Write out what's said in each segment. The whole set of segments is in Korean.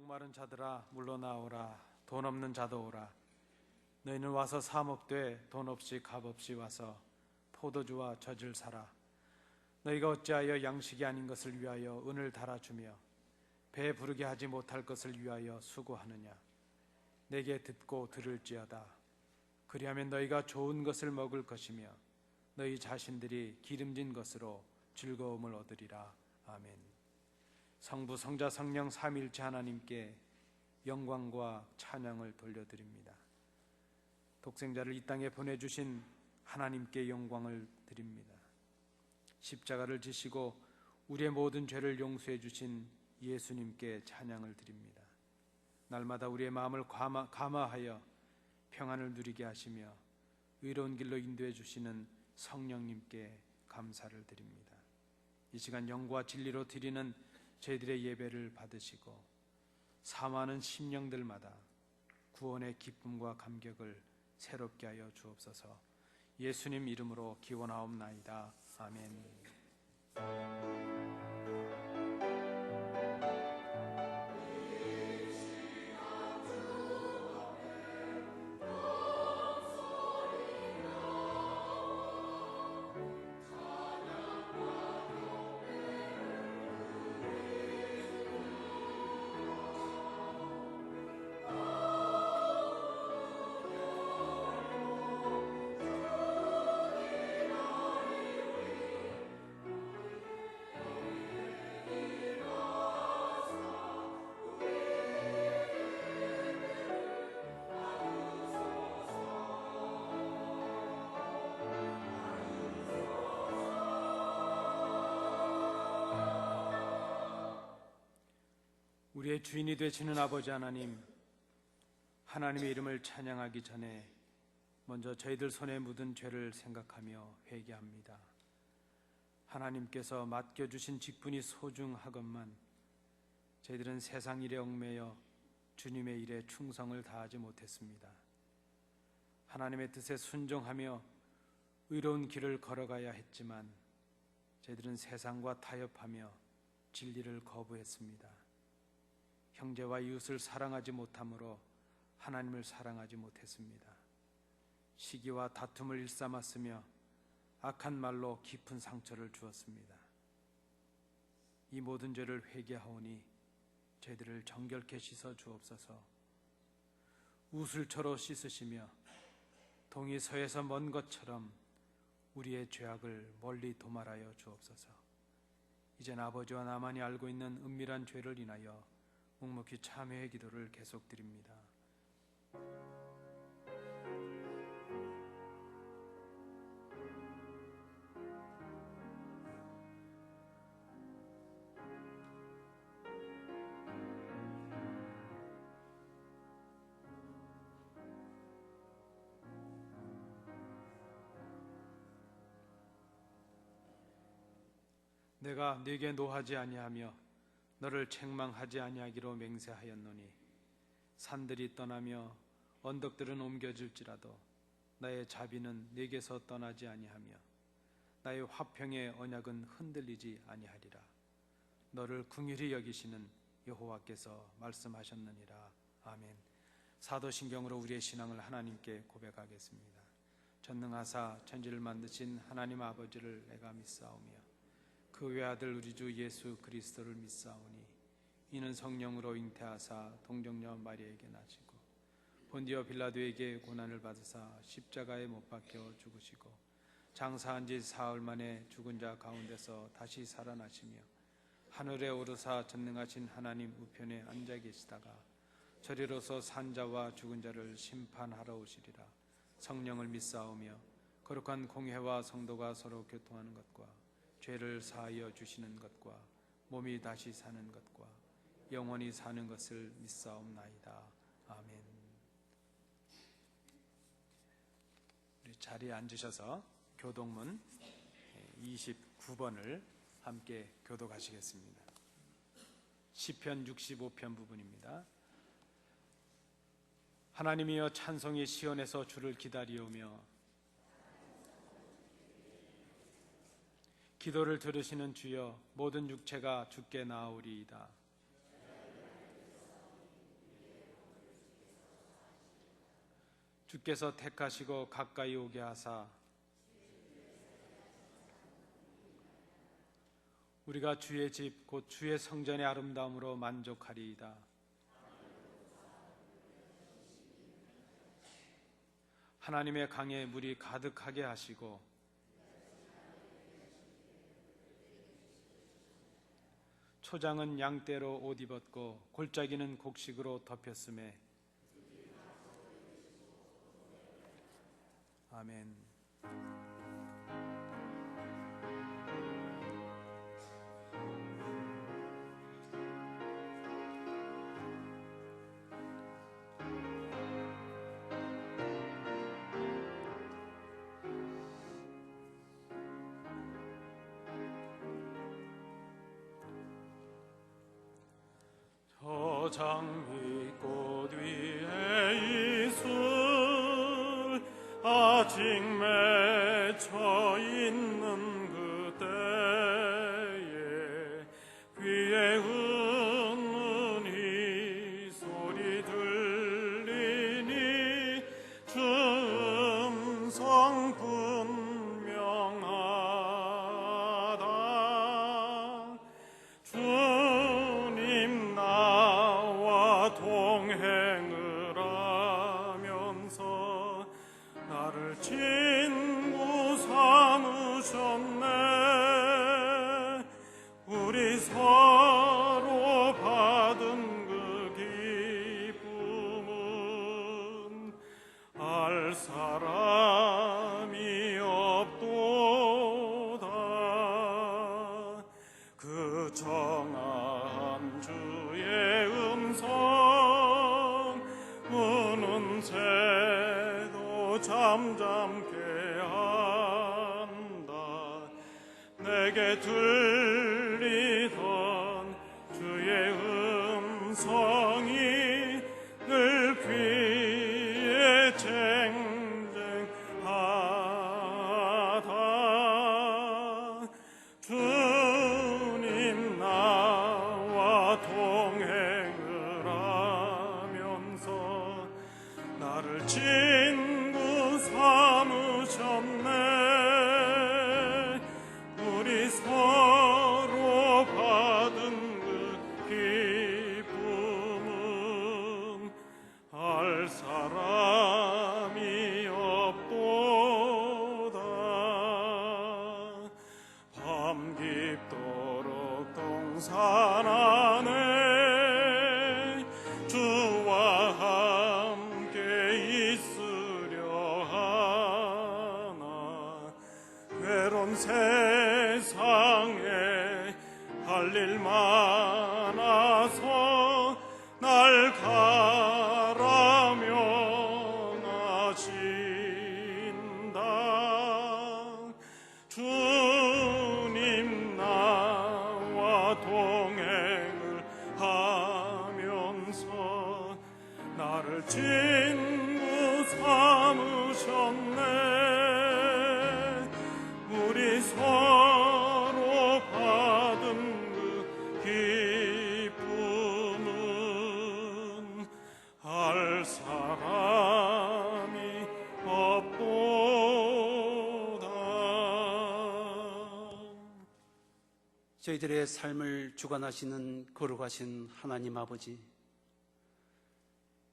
목마른 자들아 물러나오라. 돈 없는 자도 오라. 너희는 와서 사 먹되 돈 없이 값 없이 와서 포도주와 젖을 사라. 너희가 어찌하여 양식이 아닌 것을 위하여 은을 달아주며 배 부르게 하지 못할 것을 위하여 수고하느냐. 내게 듣고 들을지어다. 그리하면 너희가 좋은 것을 먹을 것이며 너희 자신들이 기름진 것으로 즐거움을 얻으리라. 아멘. 성부, 성자, 성령 삼위일체 하나님께 영광과 찬양을 돌려드립니다. 독생자를 이 땅에 보내주신 하나님께 영광을 드립니다. 십자가를 지시고 우리의 모든 죄를 용서해 주신 예수님께 찬양을 드립니다. 날마다 우리의 마음을 감화하여 평안을 누리게 하시며 의로운 길로 인도해 주시는 성령님께 감사를 드립니다. 이 시간 영과 진리로 드리는 저희들의 예배를 받으시고 사모하는 심령들마다 구원의 기쁨과 감격을 새롭게 하여 주옵소서. 예수님 이름으로 기원하옵나이다. 아멘. 우리의 주인이 되시는 아버지 하나님, 하나님의 이름을 찬양하기 전에 먼저 저희들 손에 묻은 죄를 생각하며 회개합니다. 하나님께서 맡겨주신 직분이 소중하건만 저희들은 세상 일에 얽매여 주님의 일에 충성을 다하지 못했습니다. 하나님의 뜻에 순종하며 의로운 길을 걸어가야 했지만 저희들은 세상과 타협하며 진리를 거부했습니다. 형제와 이웃을 사랑하지 못함으로 하나님을 사랑하지 못했습니다. 시기와 다툼을 일삼았으며 악한 말로 깊은 상처를 주었습니다. 이 모든 죄를 회개하오니 저희들을 정결케 씻어 주옵소서. 우슬초로 씻으시며 동이 서에서 먼 것처럼 우리의 죄악을 멀리 도말하여 주옵소서. 이젠 아버지와 나만이 알고 있는 은밀한 죄를 인하여 묵묵히 참회의 기도를 계속드립니다. 내가 네게 노하지 아니하며 너를 책망하지 아니하기로 맹세하였노니 산들이 떠나며 언덕들은 옮겨질지라도 나의 자비는 네게서 떠나지 아니하며 나의 화평의 언약은 흔들리지 아니하리라. 너를 긍휼히 여기시는 여호와께서 말씀하셨느니라. 아멘. 사도신경으로 우리의 신앙을 하나님께 고백하겠습니다. 전능하사 천지를 만드신 하나님 아버지를 내가 믿사오며 그 외아들 우리 주 예수 그리스도를 믿사오니 이는 성령으로 잉태하사 동정녀 마리아에게 나시고 본디오 빌라도에게 고난을 받으사 십자가에 못 박혀 죽으시고 장사한 지 사흘 만에 죽은 자 가운데서 다시 살아나시며 하늘에 오르사 전능하신 하나님 우편에 앉아 계시다가 저리로서 산 자와 죽은 자를 심판하러 오시리라. 성령을 믿사오며 거룩한 공회와 성도가 서로 교통하는 것과 죄를 사하여 주시는 것과 몸이 다시 사는 것과 영원히 사는 것을 믿사옵나이다. 아멘. 우리 자리에 앉으셔서 교독문 29번을 함께 교독하시겠습니다. 시편 65편 부분입니다. 하나님이여 찬송이 시온에서 주를 기다리오며 기도를 들으시는 주여 모든 육체가 주께 나아오리이다. 주께서 택하시고 가까이 오게 하사 우리가 주의 집 곧 주의 성전의 아름다움으로 만족하리이다. 하나님의 강에 물이 가득하게 하시고 초장은 양떼로 옷 입었고 골짜기는 곡식으로 덮였음에 아멘. 장미꽃 위에 이슬 아직 맺혀 있는 그때에 귀에 웃는 이 소리 들리니 주 음성 분명하다. 주님 나와 동행을 하면서 나를 친구 삼으셨네. 우리 서로 받은 그 기쁨은 알 사람이 없도다. 그 정한 주의 음성 우는 새도 잠잠게 한다. 내게 들리던 주의 음성이 늘 귀에 쟁쟁하다. 주님 나와 동행을 하면서 나를 친구 삼으셨네. 우리 서로 받은 그 기쁨은 알 사람이 없도다. 밤 깊도록 동산 안에 주와 함께 있으려 하나. 외로운 세상에 할 일 많아서 날 가라면 하신다. 주님 나와 동행을 하면서 나를 친구 삼으셨네. 우리 서로 받은 그 기쁨은 알 사람이 없도다. 저희들의 삶을 주관하시는 거룩하신 하나님 아버지,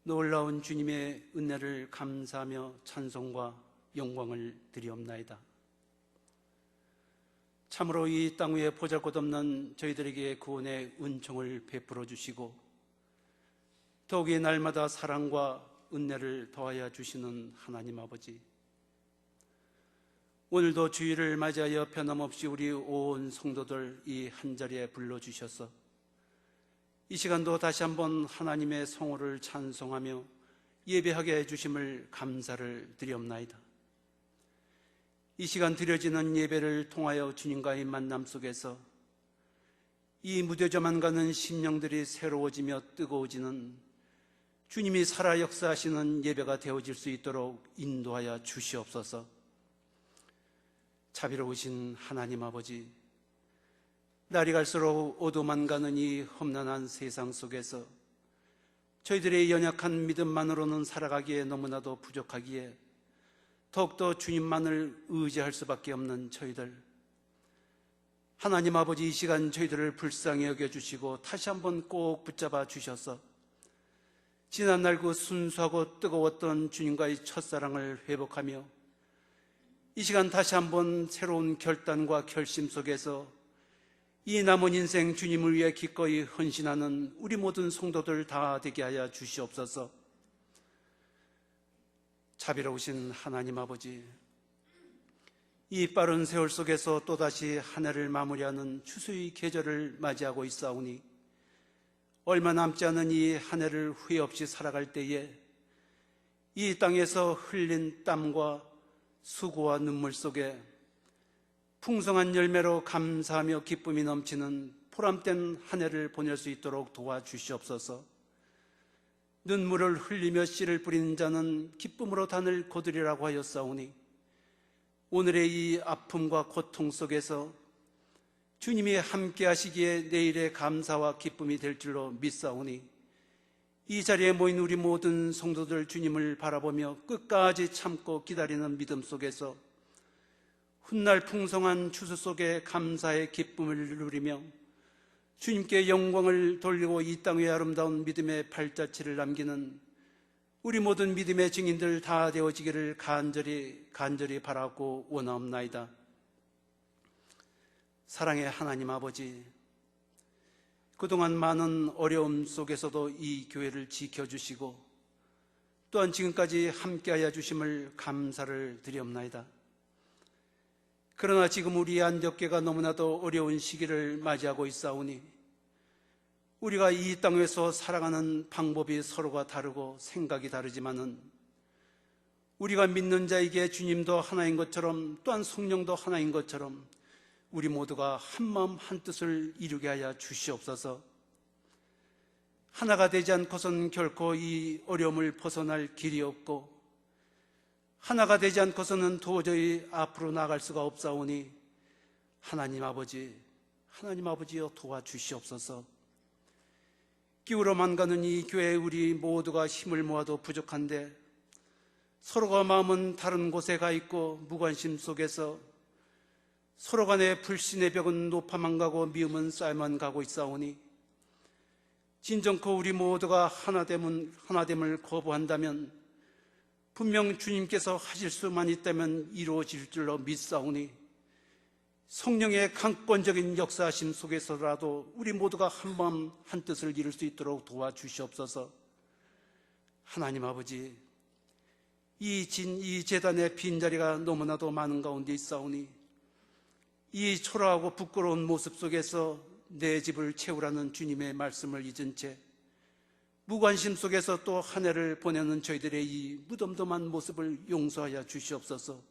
놀라운 주님의 은혜를 감사하며 찬송과 영광을 드리옵나이다. 참으로 이 땅 위에 보잘것없는 저희들에게 구원의 은총을 베풀어 주시고 더욱이 날마다 사랑과 은혜를 더하여 주시는 하나님 아버지, 오늘도 주일을 맞이하여 변함없이 우리 온 성도들 이 한자리에 불러주셔서 이 시간도 다시 한번 하나님의 성호를 찬송하며 예배하게 해주심을 감사를 드리옵나이다. 이 시간 드려지는 예배를 통하여 주님과의 만남 속에서 이 무뎌져만 가는 심령들이 새로워지며 뜨거워지는 주님이 살아 역사하시는 예배가 되어질 수 있도록 인도하여 주시옵소서. 자비로우신 하나님 아버지, 날이 갈수록 어두워만 가는 이 험난한 세상 속에서 저희들의 연약한 믿음만으로는 살아가기에 너무나도 부족하기에 더욱더 주님만을 의지할 수밖에 없는 저희들, 하나님 아버지, 이 시간 저희들을 불쌍히 여겨주시고 다시 한번 꼭 붙잡아 주셔서 지난날 그 순수하고 뜨거웠던 주님과의 첫사랑을 회복하며 이 시간 다시 한번 새로운 결단과 결심 속에서 이 남은 인생 주님을 위해 기꺼이 헌신하는 우리 모든 성도들 다 되게 하여 주시옵소서. 자비로우신 하나님 아버지, 이 빠른 세월 속에서 또다시 한 해를 마무리하는 추수의 계절을 맞이하고 있사오니 얼마 남지 않은 이 한 해를 후회 없이 살아갈 때에 이 땅에서 흘린 땀과 수고와 눈물 속에 풍성한 열매로 감사하며 기쁨이 넘치는 보람된 한 해를 보낼 수 있도록 도와주시옵소서. 눈물을 흘리며 씨를 뿌리는 자는 기쁨으로 단을 거두리라고 하였사오니 오늘의 이 아픔과 고통 속에서 주님이 함께 하시기에 내일의 감사와 기쁨이 될 줄로 믿사오니 이 자리에 모인 우리 모든 성도들 주님을 바라보며 끝까지 참고 기다리는 믿음 속에서 훗날 풍성한 추수 속에 감사의 기쁨을 누리며 주님께 영광을 돌리고 이 땅 위에 아름다운 믿음의 발자취를 남기는 우리 모든 믿음의 증인들 다 되어지기를 간절히 바라고 원하옵나이다. 사랑의 하나님 아버지, 그동안 많은 어려움 속에서도 이 교회를 지켜주시고 또한 지금까지 함께하여 주심을 감사를 드리옵나이다. 그러나 지금 우리 안디옥교회가 너무나도 어려운 시기를 맞이하고 있사오니 우리가 이 땅에서 살아가는 방법이 서로가 다르고 생각이 다르지만은 우리가 믿는 자에게 주님도 하나인 것처럼 또한 성령도 하나인 것처럼 우리 모두가 한마음 한뜻을 이루게 하여 주시옵소서. 하나가 되지 않고선 결코 이 어려움을 벗어날 길이 없고 하나가 되지 않고서는 도저히 앞으로 나갈 수가 없사오니 하나님 아버지여 도와주시옵소서. 기울어만 가는 이 교회 우리 모두가 힘을 모아도 부족한데 서로가 마음은 다른 곳에 가 있고 무관심 속에서 서로 간의 불신의 벽은 높아만 가고 미움은 쌓여만 가고 있사오니 진정코 우리 모두가 하나됨을 거부한다면 분명 주님께서 하실 수만 있다면 이루어질 줄로 믿사오니 성령의 강권적인 역사하심 속에서라도 우리 모두가 한마음 한뜻을 이룰 수 있도록 도와주시옵소서. 하나님 아버지, 이 제단의 빈자리가 너무나도 많은 가운데 있사오니 이 초라하고 부끄러운 모습 속에서 내 집을 채우라는 주님의 말씀을 잊은 채 무관심 속에서 또 한 해를 보내는 저희들의 이 무덤덤한 모습을 용서하여 주시옵소서.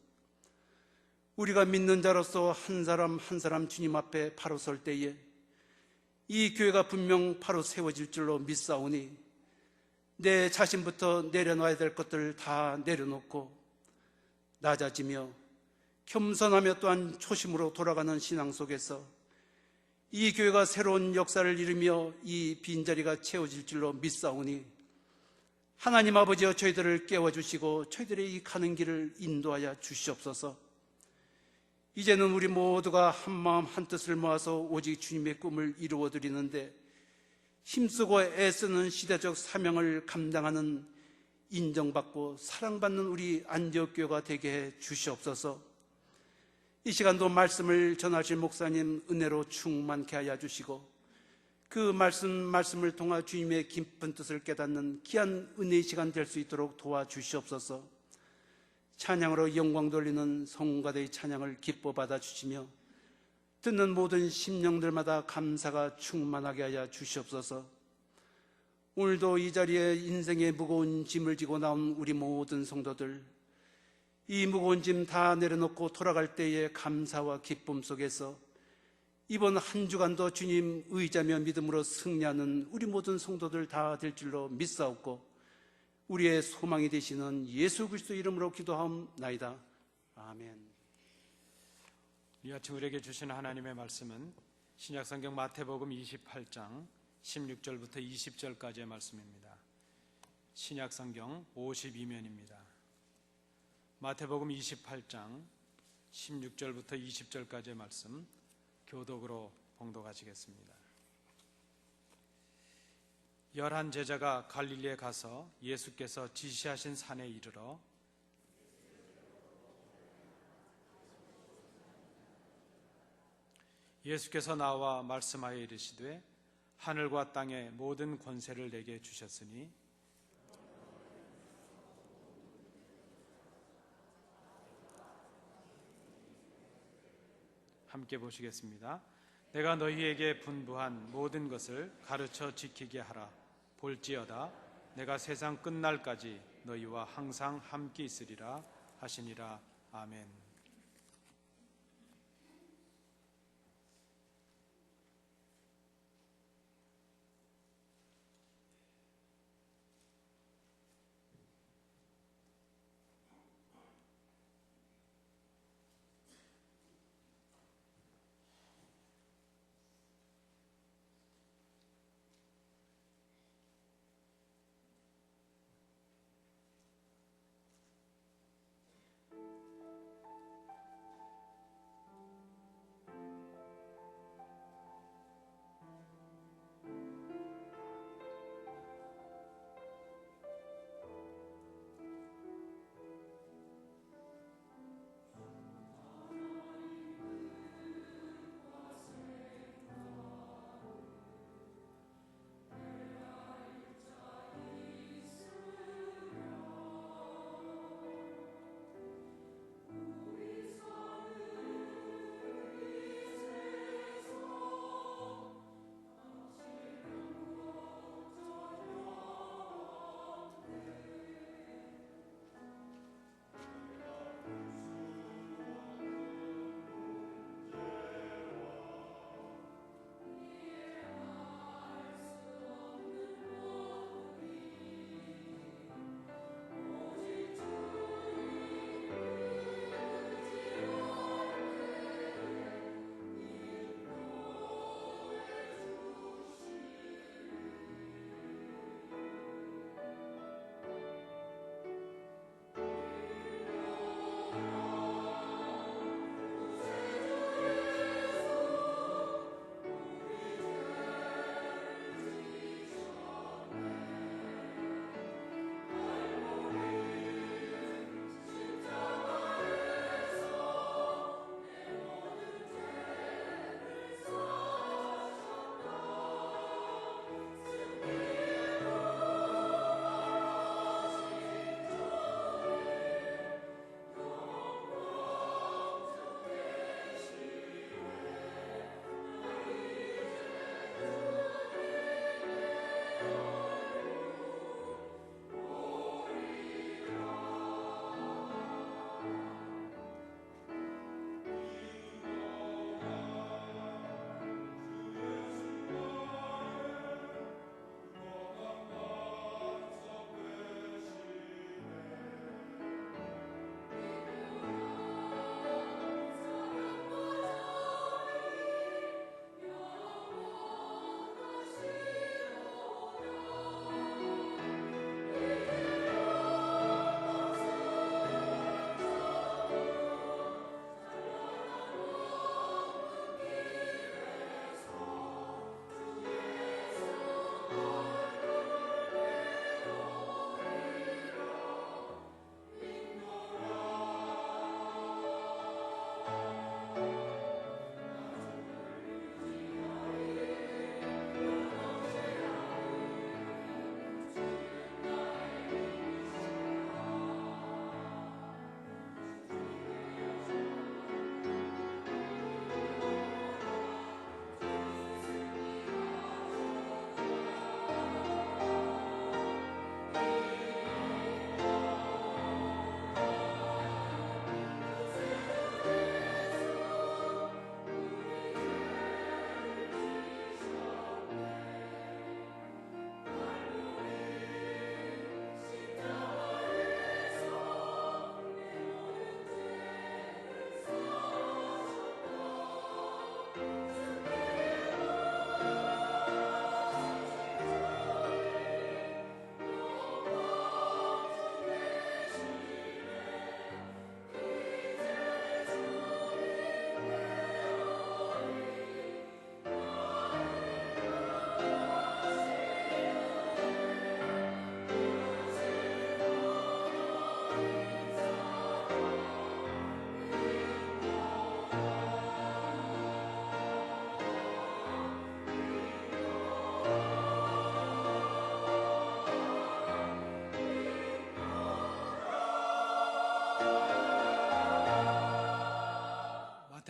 우리가 믿는 자로서 한 사람 한 사람 주님 앞에 바로 설 때에 이 교회가 분명 바로 세워질 줄로 믿사오니 내 자신부터 내려놔야 될 것들을 다 내려놓고 낮아지며 겸손하며 또한 초심으로 돌아가는 신앙 속에서 이 교회가 새로운 역사를 이루며 이 빈자리가 채워질 줄로 믿사오니 하나님 아버지여 저희들을 깨워주시고 저희들의 이 가는 길을 인도하여 주시옵소서. 이제는 우리 모두가 한마음 한뜻을 모아서 오직 주님의 꿈을 이루어드리는데 힘쓰고 애쓰는 시대적 사명을 감당하는 인정받고 사랑받는 우리 안디옥교회가 되게 해 주시옵소서. 이 시간도 말씀을 전하실 목사님 은혜로 충만케 하여 주시고 그 말씀을 통하 주님의 깊은 뜻을 깨닫는 귀한 은혜의 시간 될 수 있도록 도와주시옵소서. 찬양으로 영광 돌리는 성가대의 찬양을 기뻐 받아주시며 듣는 모든 심령들마다 감사가 충만하게 하여 주시옵소서. 오늘도 이 자리에 인생의 무거운 짐을 지고 나온 우리 모든 성도들, 이 무거운 짐 다 내려놓고 돌아갈 때의 감사와 기쁨 속에서 이번 한 주간도 주님 의지하며 믿음으로 승리하는 우리 모든 성도들 다 될 줄로 믿사옵고 우리의 소망이 되시는 예수 그리스도 이름으로 기도하옵나이다. 아멘. 이 아침 우리에게 주신 하나님의 말씀은 신약성경 마태복음 28장 16절부터 20절까지의 말씀입니다. 신약성경 52면입니다. 마태복음 28장 16절부터 20절까지의 말씀 교독으로 봉독하시겠습니다. 11 제자가 갈릴리에 가서 예수께서 지시하신 산에 이르러 예수께서 나와 말씀하여 이르시되 하늘과 땅의 모든 권세를 내게 주셨으니 함께 보시겠습니다. 내가 너희에게 분부한 모든 것을 가르쳐 지키게 하라. 볼지어다 내가 세상 끝날까지 너희와 항상 함께 있으리라 하시니라. 아멘.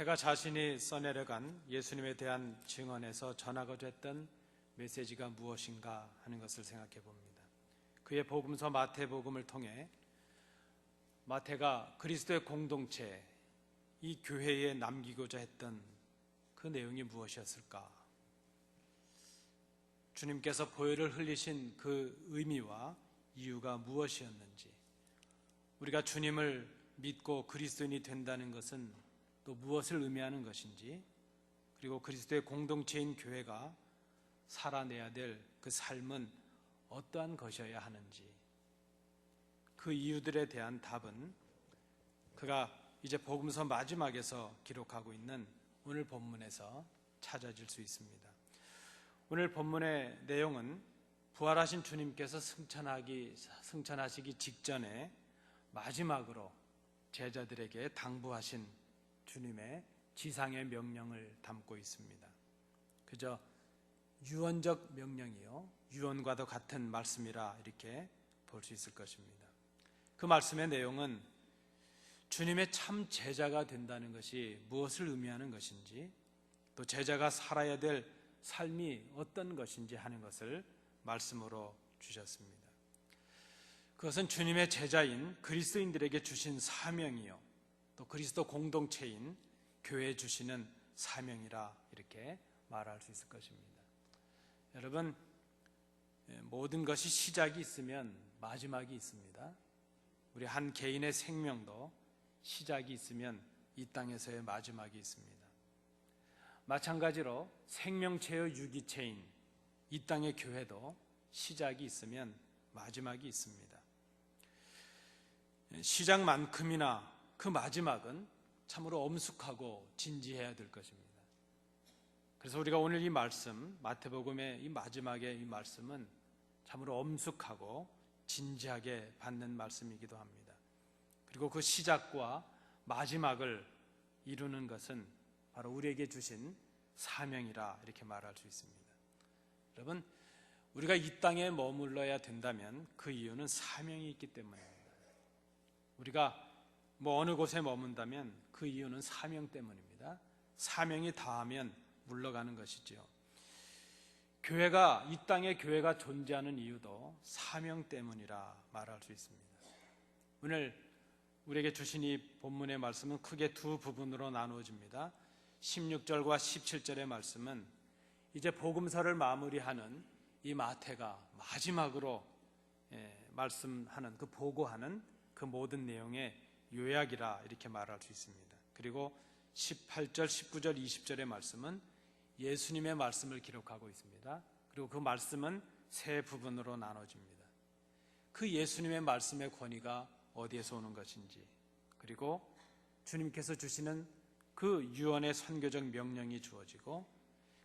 마태가 자신이 써내려간 예수님에 대한 증언에서 전하고자 했던 메시지가 무엇인가 하는 것을 생각해 봅니다. 그의 복음서 마태복음을 통해 마태가 그리스도의 공동체, 이 교회에 남기고자 했던 그 내용이 무엇이었을까? 주님께서 보혈을 흘리신 그 의미와 이유가 무엇이었는지, 우리가 주님을 믿고 그리스도인이 된다는 것은 또 무엇을 의미하는 것인지, 그리고 그리스도의 공동체인 교회가 살아내야 될 그 삶은 어떠한 것이어야 하는지, 그 이유들에 대한 답은 그가 이제 복음서 마지막에서 기록하고 있는 오늘 본문에서 찾아질 수 있습니다. 오늘 본문의 내용은 부활하신 주님께서 승천하시기 직전에 마지막으로 제자들에게 당부하신 주님의 지상의 명령을 담고 있습니다. 그저 유언적 명령이요, 유언과도 같은 말씀이라 이렇게 볼 수 있을 것입니다. 그 말씀의 내용은 주님의 참 제자가 된다는 것이 무엇을 의미하는 것인지, 또 제자가 살아야 될 삶이 어떤 것인지 하는 것을 말씀으로 주셨습니다. 그것은 주님의 제자인 그리스도인들에게 주신 사명이요, 또 그리스도 공동체인 교회에 주시는 사명이라 이렇게 말할 수 있을 것입니다. 여러분, 모든 것이 시작이 있으면 마지막이 있습니다. 우리 한 개인의 생명도 시작이 있으면 이 땅에서의 마지막이 있습니다. 마찬가지로 생명체의 유기체인 이 땅의 교회도 시작이 있으면 마지막이 있습니다. 시작만큼이나 그 마지막은 참으로 엄숙하고 진지해야 될 것입니다. 그래서 우리가 오늘 이 말씀, 마태복음의 이 마지막의 이 말씀은 참으로 엄숙하고 진지하게 받는 말씀이기도 합니다. 그리고 그 시작과 마지막을 이루는 것은 바로 우리에게 주신 사명이라 이렇게 말할 수 있습니다. 여러분, 우리가 이 땅에 머물러야 된다면 그 이유는 사명이 있기 때문입니다. 우리가 어느 곳에 머문다면 그 이유는 사명 때문입니다. 사명이 다하면 물러가는 것이죠. 교회가, 이 땅에 교회가 존재하는 이유도 사명 때문이라 말할 수 있습니다. 오늘 우리에게 주신 이 본문의 말씀은 크게 두 부분으로 나누어집니다. 16절과 17절의 말씀은 이제 복음서를 마무리하는 이 마태가 마지막으로 말씀하는, 그 보고하는 그 모든 내용의 요약이라 이렇게 말할 수 있습니다. 그리고 18절, 19절, 20절의 말씀은 예수님의 말씀을 기록하고 있습니다. 그리고 그 말씀은 세 부분으로 나눠집니다. 그 예수님의 말씀의 권위가 어디에서 오는 것인지, 그리고 주님께서 주시는 그 유언의 선교적 명령이 주어지고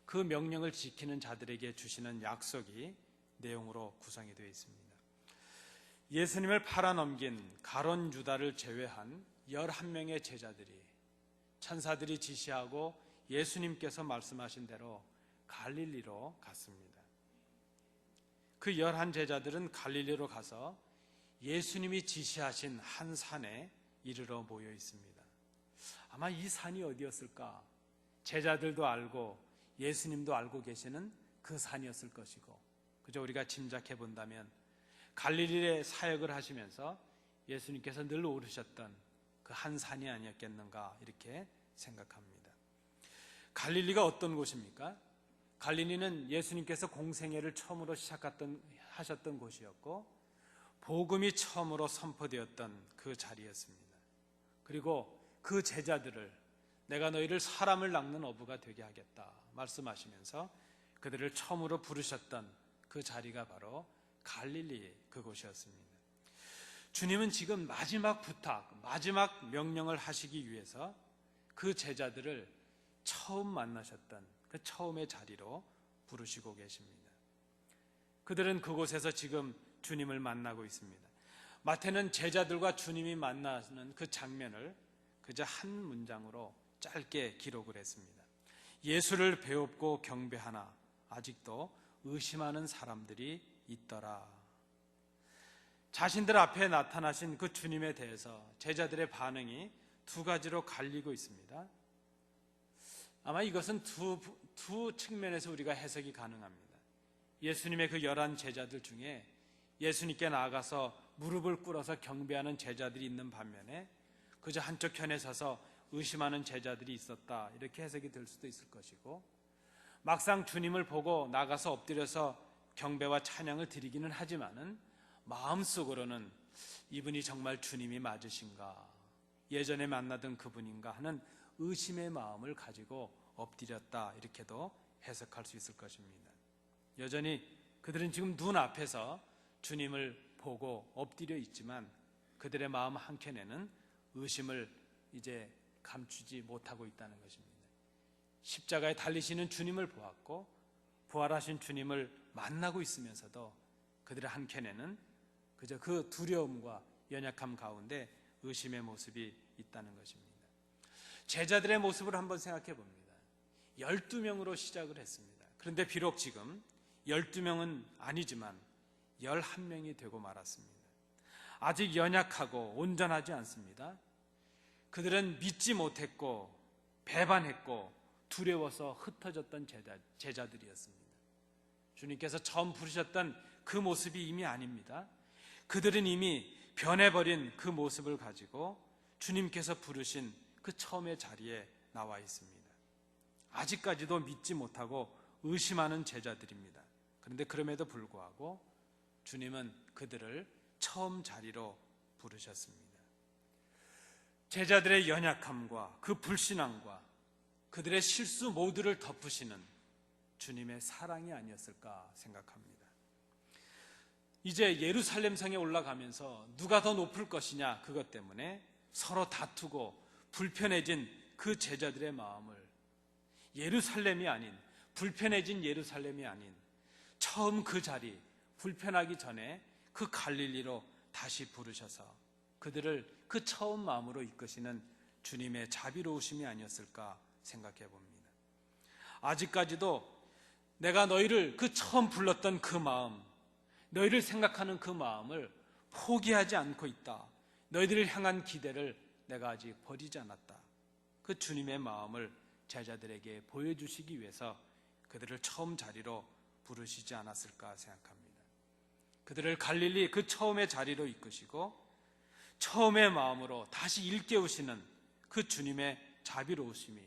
그 명령을 지키는 자들에게 주시는 약속이 내용으로 구성이 되어 있습니다. 예수님을 팔아넘긴 가룟 유다를 제외한 11명의 제자들이, 천사들이 지시하고 예수님께서 말씀하신 대로 갈릴리로 갔습니다. 그 11제자들은 갈릴리로 가서 예수님이 지시하신 한 산에 이르러 모여 있습니다. 아마 이 산이 어디였을까? 제자들도 알고 예수님도 알고 계시는 그 산이었을 것이고, 그저 우리가 짐작해 본다면 갈릴리에 사역을 하시면서 예수님께서 늘 오르셨던 그 한 산이 아니었겠는가 이렇게 생각합니다. 갈릴리가 어떤 곳입니까? 갈릴리는 예수님께서 공생애를 처음으로 하셨던 곳이었고 복음이 처음으로 선포되었던 그 자리였습니다. 그리고 그 제자들을 내가 너희를 사람을 낚는 어부가 되게 하겠다 말씀하시면서 그들을 처음으로 부르셨던 그 자리가 바로 갈릴리 그곳이었습니다. 주님은 지금 마지막 부탁, 마지막 명령을 하시기 위해서 그 제자들을 처음 만나셨던 그 처음의 자리로 부르시고 계십니다. 그들은 그곳에서 지금 주님을 만나고 있습니다. 마태는 제자들과 주님이 만나는 그 장면을 그저 한 문장으로 짧게 기록을 했습니다. 예수를 배웁고 경배하나 아직도 의심하는 사람들이 있더라. 자신들 앞에 나타나신 그 주님에 대해서 제자들의 반응이 두 가지로 갈리고 있습니다. 아마 이것은 두 측면에서 우리가 해석이 가능합니다. 예수님의 그 11 제자들 중에 예수님께 나아가서 무릎을 꿇어서 경배하는 제자들이 있는 반면에 그저 한쪽 편에 서서 의심하는 제자들이 있었다, 이렇게 해석이 될 수도 있을 것이고, 막상 주님을 보고 나가서 엎드려서 경배와 찬양을 드리기는 하지만은 마음속으로는 이분이 정말 주님이 맞으신가, 예전에 만나던 그분인가 하는 의심의 마음을 가지고 엎드렸다, 이렇게도 해석할 수 있을 것입니다. 여전히 그들은 지금 눈앞에서 주님을 보고 엎드려 있지만 그들의 마음 한켠에는 의심을 이제 감추지 못하고 있다는 것입니다. 십자가에 달리시는 주님을 보았고 부활하신 주님을 만나고 있으면서도 그들의 한켠에는 그저 그 두려움과 연약함 가운데 의심의 모습이 있다는 것입니다. 제자들의 모습을 한번 생각해 봅니다. 12명으로 시작을 했습니다. 그런데 비록 지금 12명은 아니지만 11명이 되고 말았습니다. 아직 연약하고 온전하지 않습니다. 그들은 믿지 못했고 배반했고 두려워서 흩어졌던 제자들이었습니다. 주님께서 처음 부르셨던 그 모습이 이미 아닙니다. 그들은 이미 변해버린 그 모습을 가지고 주님께서 부르신 그 처음의 자리에 나와 있습니다. 아직까지도 믿지 못하고 의심하는 제자들입니다. 그런데 그럼에도 불구하고 주님은 그들을 처음 자리로 부르셨습니다. 제자들의 연약함과 그 불신앙과 그들의 실수 모두를 덮으시는 주님의 사랑이 아니었을까 생각합니다. 이제 예루살렘 성에 올라가면서 누가 더 높을 것이냐, 그것 때문에 서로 다투고 불편해진 그 제자들의 마음을 예루살렘이 아닌, 불편해진 예루살렘이 아닌 처음 그 자리, 불편하기 전에 그 갈릴리로 다시 부르셔서 그들을 그 처음 마음으로 이끄시는 주님의 자비로우심이 아니었을까 생각해 봅니다. 아직까지도 내가 너희를 그 처음 불렀던 그 마음, 너희를 생각하는 그 마음을 포기하지 않고 있다. 너희들을 향한 기대를 내가 아직 버리지 않았다. 그 주님의 마음을 제자들에게 보여주시기 위해서 그들을 처음 자리로 부르시지 않았을까 생각합니다. 그들을 갈릴리 그 처음의 자리로 이끄시고 처음의 마음으로 다시 일깨우시는 그 주님의 자비로우심이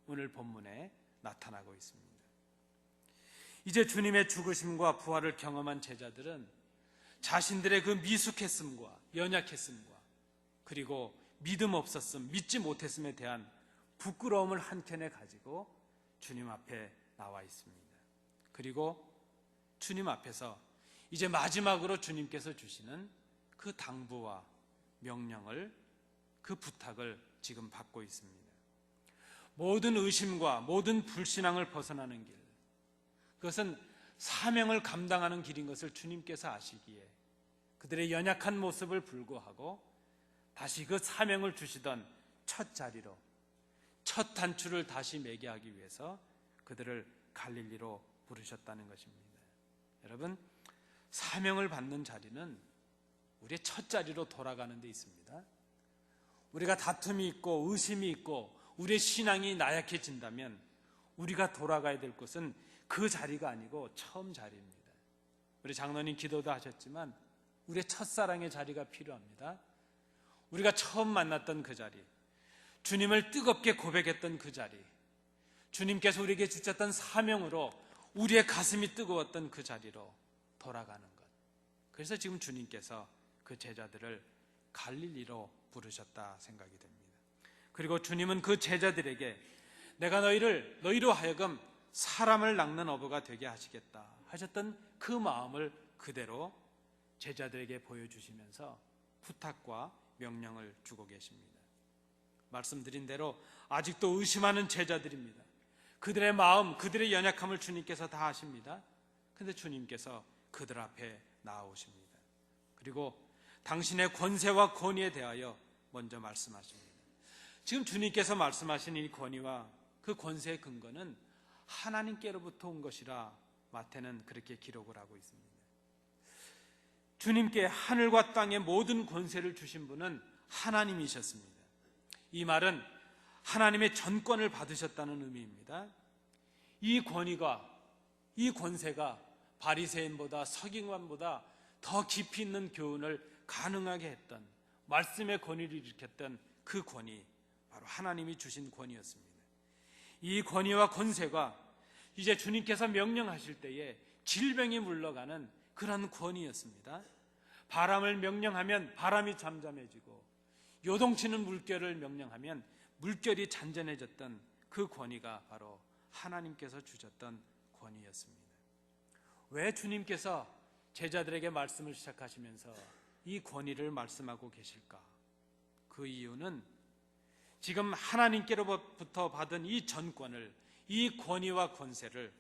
오늘 본문에 나타나고 있습니다. 이제 주님의 죽으심과 부활을 경험한 제자들은 자신들의 그 미숙했음과 연약했음과 그리고 믿음 없었음, 믿지 못했음에 대한 부끄러움을 한켠에 가지고 주님 앞에 나와 있습니다. 그리고 주님 앞에서 이제 마지막으로 주님께서 주시는 그 당부와 명령을, 그 부탁을 지금 받고 있습니다. 모든 의심과 모든 불신앙을 벗어나는 길, 그것은 사명을 감당하는 길인 것을 주님께서 아시기에 그들의 연약한 모습을 불구하고 다시 그 사명을 주시던 첫 자리로, 첫 단추를 다시 매게 하기 위해서 그들을 갈릴리로 부르셨다는 것입니다. 여러분, 사명을 받는 자리는 우리의 첫 자리로 돌아가는 데 있습니다. 우리가 다툼이 있고 의심이 있고 우리의 신앙이 나약해진다면 우리가 돌아가야 될 곳은 그 자리가 아니고 처음 자리입니다. 우리 장로님 기도도 하셨지만 우리의 첫사랑의 자리가 필요합니다. 우리가 처음 만났던 그 자리, 주님을 뜨겁게 고백했던 그 자리, 주님께서 우리에게 주셨던 사명으로 우리의 가슴이 뜨거웠던 그 자리로 돌아가는 것. 그래서 지금 주님께서 그 제자들을 갈릴리로 부르셨다 생각이 됩니다. 그리고 주님은 그 제자들에게 내가 너희로 하여금 사람을 낚는 어부가 되게 하시겠다 하셨던 그 마음을 그대로 제자들에게 보여주시면서 부탁과 명령을 주고 계십니다. 말씀드린 대로 아직도 의심하는 제자들입니다. 그들의 마음, 그들의 연약함을 주님께서 다 아십니다. 그런데 주님께서 그들 앞에 나아오십니다. 그리고 당신의 권세와 권위에 대하여 먼저 말씀하십니다. 지금 주님께서 말씀하신 이 권위와 그 권세의 근거는 하나님께로부터 온 것이라 마태는 그렇게 기록을 하고 있습니다. 주님께 하늘과 땅의 모든 권세를 주신 분은 하나님이셨습니다. 이 말은 하나님의 전권을 받으셨다는 의미입니다. 이 권위가, 이 권세가 바리새인보다 서기관보다 더 깊이 있는 교훈을 가능하게 했던, 말씀의 권위를 일으켰던 그 권위, 바로 하나님이 주신 권위였습니다. 이 권위와 권세가 이제 주님께서 명령하실 때에 질병이 물러가는 그런 권위였습니다. 바람을 명령하면 바람이 잠잠해지고, 요동치는 물결을 명령하면 물결이 잔잔해졌던 그 권위가 바로 하나님께서 주셨던 권위였습니다. 왜 주님께서 제자들에게 말씀을 시작하시면서 이 권위를 말씀하고 계실까? 그 이유는 지금 하나님께로부터 받은 이 전권을, 이 권위와 권세를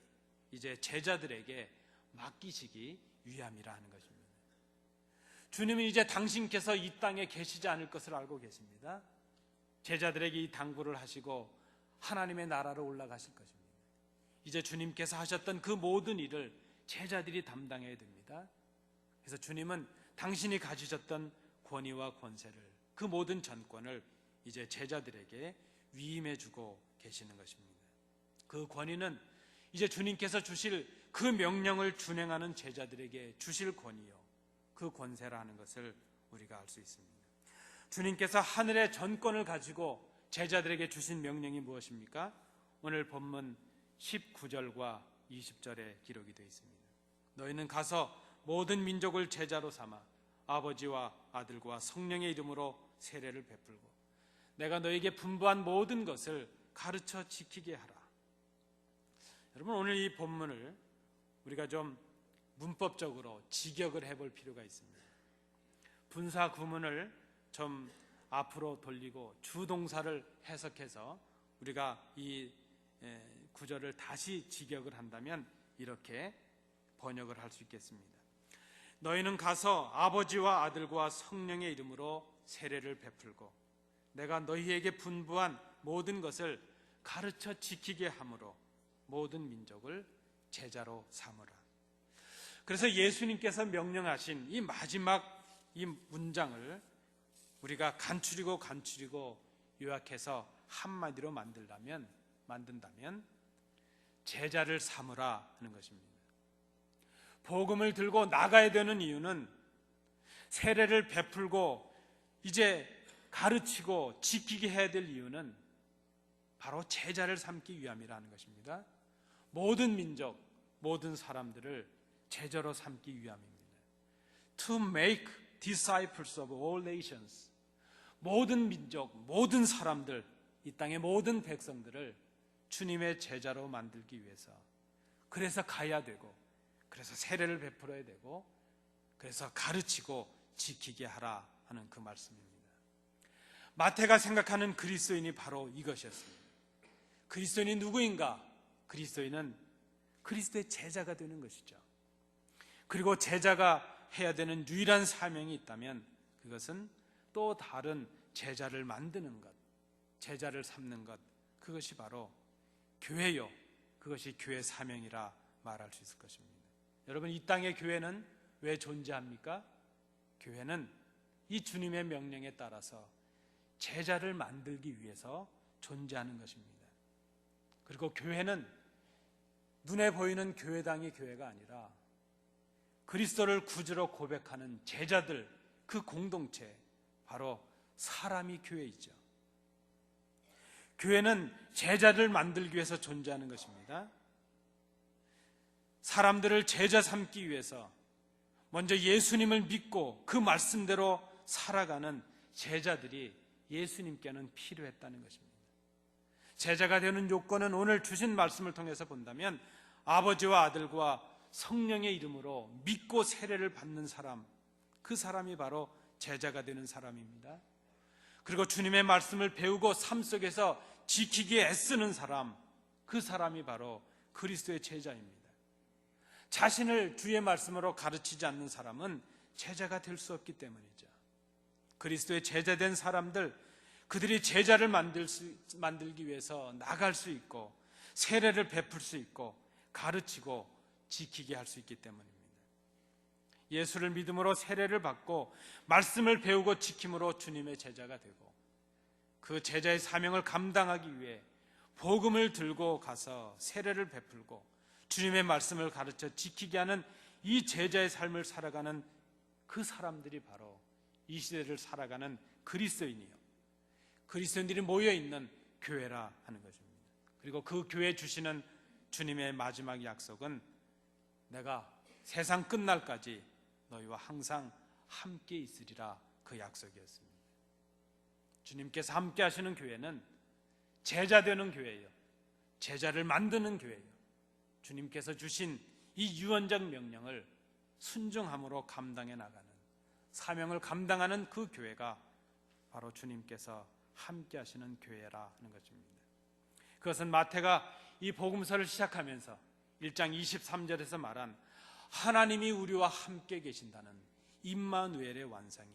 이제 제자들에게 맡기시기 위함이라 하는 것입니다. 주님은 이제 당신께서 이 땅에 계시지 않을 것을 알고 계십니다. 제자들에게 이 당부를 하시고 하나님의 나라로 올라가실 것입니다. 이제 주님께서 하셨던 그 모든 일을 제자들이 담당해야 됩니다. 그래서 주님은 당신이 가지셨던 권위와 권세를, 그 모든 전권을 이제 제자들에게 위임해 주고 계시는 것입니다. 그 권위는 이제 주님께서 주실 그 명령을 준행하는 제자들에게 주실 권위요, 그 권세라는 것을 우리가 알 수 있습니다. 주님께서 하늘의 전권을 가지고 제자들에게 주신 명령이 무엇입니까? 오늘 본문 19절과 20절에 기록이 되어 있습니다. 너희는 가서 모든 민족을 제자로 삼아 아버지와 아들과 성령의 이름으로 세례를 베풀고 내가 너에게 분부한 모든 것을 가르쳐 지키게 하라. 여러분, 오늘 이 본문을 우리가 좀 문법적으로 직역을 해볼 필요가 있습니다. 분사 구문을 좀 앞으로 돌리고 주동사를 해석해서 우리가 이 구절을 다시 직역을 한다면 이렇게 번역을 할 수 있겠습니다. 너희는 가서 아버지와 아들과 성령의 이름으로 세례를 베풀고 내가 너희에게 분부한 모든 것을 가르쳐 지키게 함으로 모든 민족을 제자로 삼으라. 그래서 예수님께서 명령하신 이 마지막 이 문장을 우리가 간추리고 요약해서 한마디로 만든다면 제자를 삼으라 하는 것입니다. 복음을 들고 나가야 되는 이유는, 세례를 베풀고 이제 가르치고 지키게 해야 될 이유는 바로 제자를 삼기 위함이라는 것입니다. 모든 민족, 모든 사람들을 제자로 삼기 위함입니다. To make disciples of all nations. 모든 민족, 모든 사람들, 이 땅의 모든 백성들을 주님의 제자로 만들기 위해서, 그래서 가야 되고, 그래서 세례를 베풀어야 되고, 그래서 가르치고 지키게 하라 하는 그 말씀입니다. 마태가 생각하는 그리스도인이 바로 이것이었습니다. 그리스도인이 누구인가? 그리스도인은 그리스도의 제자가 되는 것이죠. 그리고 제자가 해야 되는 유일한 사명이 있다면 그것은 또 다른 제자를 만드는 것, 제자를 삼는 것, 그것이 바로 교회요, 그것이 교회 사명이라 말할 수 있을 것입니다. 여러분, 이 땅의 교회는 왜 존재합니까? 교회는 이 주님의 명령에 따라서 제자를 만들기 위해서 존재하는 것입니다. 그리고 교회는 눈에 보이는 교회당이 교회가 아니라 그리스도를 구주로 고백하는 제자들, 그 공동체, 바로 사람이 교회이죠. 교회는 제자를 만들기 위해서 존재하는 것입니다. 사람들을 제자 삼기 위해서 먼저 예수님을 믿고 그 말씀대로 살아가는 제자들이 예수님께는 필요했다는 것입니다. 제자가 되는 요건은 오늘 주신 말씀을 통해서 본다면 아버지와 아들과 성령의 이름으로 믿고 세례를 받는 사람, 그 사람이 바로 제자가 되는 사람입니다. 그리고 주님의 말씀을 배우고 삶 속에서 지키기에 애쓰는 사람, 그 사람이 바로 그리스도의 제자입니다. 자신을 주의 말씀으로 가르치지 않는 사람은 제자가 될 수 없기 때문이죠. 그리스도의 제자된 사람들, 그들이 제자를 만들기 위해서 나갈 수 있고 세례를 베풀 수 있고 가르치고 지키게 할 수 있기 때문입니다. 예수를 믿음으로 세례를 받고 말씀을 배우고 지킴으로 주님의 제자가 되고, 그 제자의 사명을 감당하기 위해 복음을 들고 가서 세례를 베풀고 주님의 말씀을 가르쳐 지키게 하는 이 제자의 삶을 살아가는 그 사람들이 바로 이 시대를 살아가는 그리스도인이요, 그리스도인들이 모여있는 교회라 하는 것입니다. 그리고 그 교회 주시는 주님의 마지막 약속은 내가 세상 끝날까지 너희와 항상 함께 있으리라, 그 약속이었습니다. 주님께서 함께 하시는 교회는 제자 되는 교회예요. 제자를 만드는 교회예요. 주님께서 주신 이 유언적 명령을 순종함으로 감당해 나가는, 사명을 감당하는 그 교회가 바로 주님께서 함께 하시는 교회라 하는 것입니다. 그것은 마태가 이 복음서를 시작하면서 1장 23절에서 말한 하나님이 우리와 함께 계신다는 임마누엘의 완성이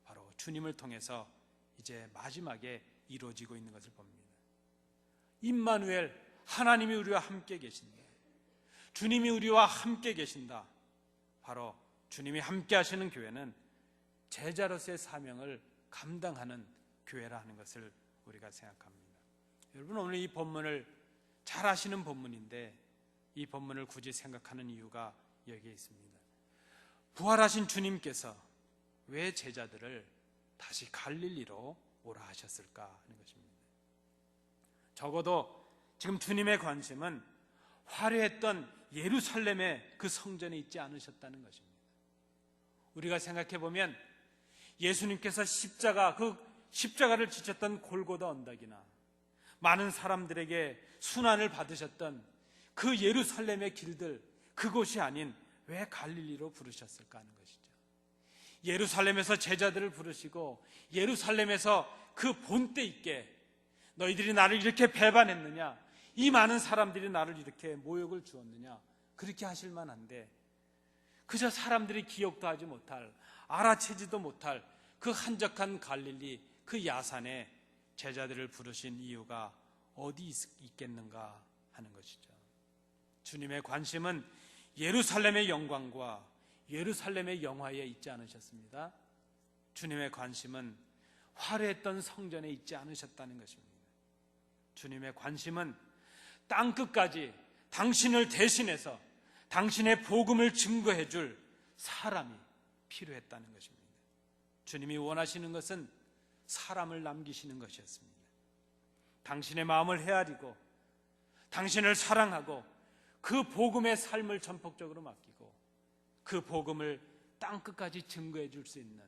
바로 주님을 통해서 이제 마지막에 이루어지고 있는 것을 봅니다. 임마누엘, 하나님이 우리와 함께 계신다, 주님이 우리와 함께 계신다. 바로 주님이 함께 하시는 교회는 제자로서의 사명을 감당하는 교회라 하는 것을 우리가 생각합니다. 여러분, 오늘 이 본문을 잘 아시는 본문인데 이 본문을 굳이 생각하는 이유가 여기에 있습니다. 부활하신 주님께서 왜 제자들을 다시 갈릴리로 오라 하셨을까 하는 것입니다. 적어도 지금 주님의 관심은 화려했던 예루살렘의 그 성전에 있지 않으셨다는 것입니다. 우리가 생각해 보면 예수님께서 십자가를 지쳤던 골고다 언덕이나 많은 사람들에게 순환을 받으셨던 그 예루살렘의 길들, 그곳이 아닌 왜 갈릴리로 부르셨을까 하는 것이죠. 예루살렘에서 제자들을 부르시고 예루살렘에서 그 본때 있게 너희들이 나를 이렇게 배반했느냐, 이 많은 사람들이 나를 이렇게 모욕을 주었느냐, 그렇게 하실 만한데 그저 사람들이 기억도 하지 못할, 알아채지도 못할 그 한적한 갈릴리, 그 야산에 제자들을 부르신 이유가 어디 있겠는가 하는 것이죠. 주님의 관심은 예루살렘의 영광과 예루살렘의 영화에 있지 않으셨습니다. 주님의 관심은 화려했던 성전에 있지 않으셨다는 것입니다. 주님의 관심은 땅끝까지 당신을 대신해서 당신의 복음을 증거해 줄 사람이 필요했다는 것입니다. 주님이 원하시는 것은 사람을 남기시는 것이었습니다. 당신의 마음을 헤아리고 당신을 사랑하고 그 복음의 삶을 전폭적으로 맡기고 그 복음을 땅끝까지 증거해 줄 수 있는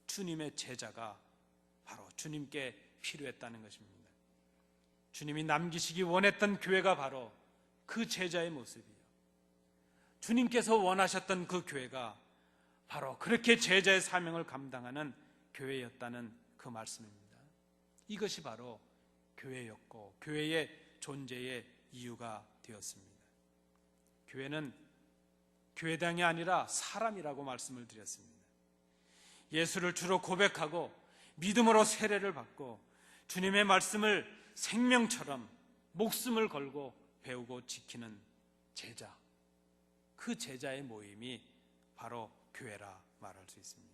주님의 제자가 바로 주님께 필요했다는 것입니다. 주님이 남기시기 원했던 교회가 바로 그 제자의 모습이에요. 주님께서 원하셨던 그 교회가 바로 그렇게 제자의 사명을 감당하는 교회였다는 그 말씀입니다. 이것이 바로 교회였고 교회의 존재의 이유가 되었습니다. 교회는 교회당이 아니라 사람이라고 말씀을 드렸습니다. 예수를 주로 고백하고 믿음으로 세례를 받고 주님의 말씀을 생명처럼 목숨을 걸고 배우고 지키는 제자, 그 제자의 모임이 바로 교회라 말할 수 있습니다.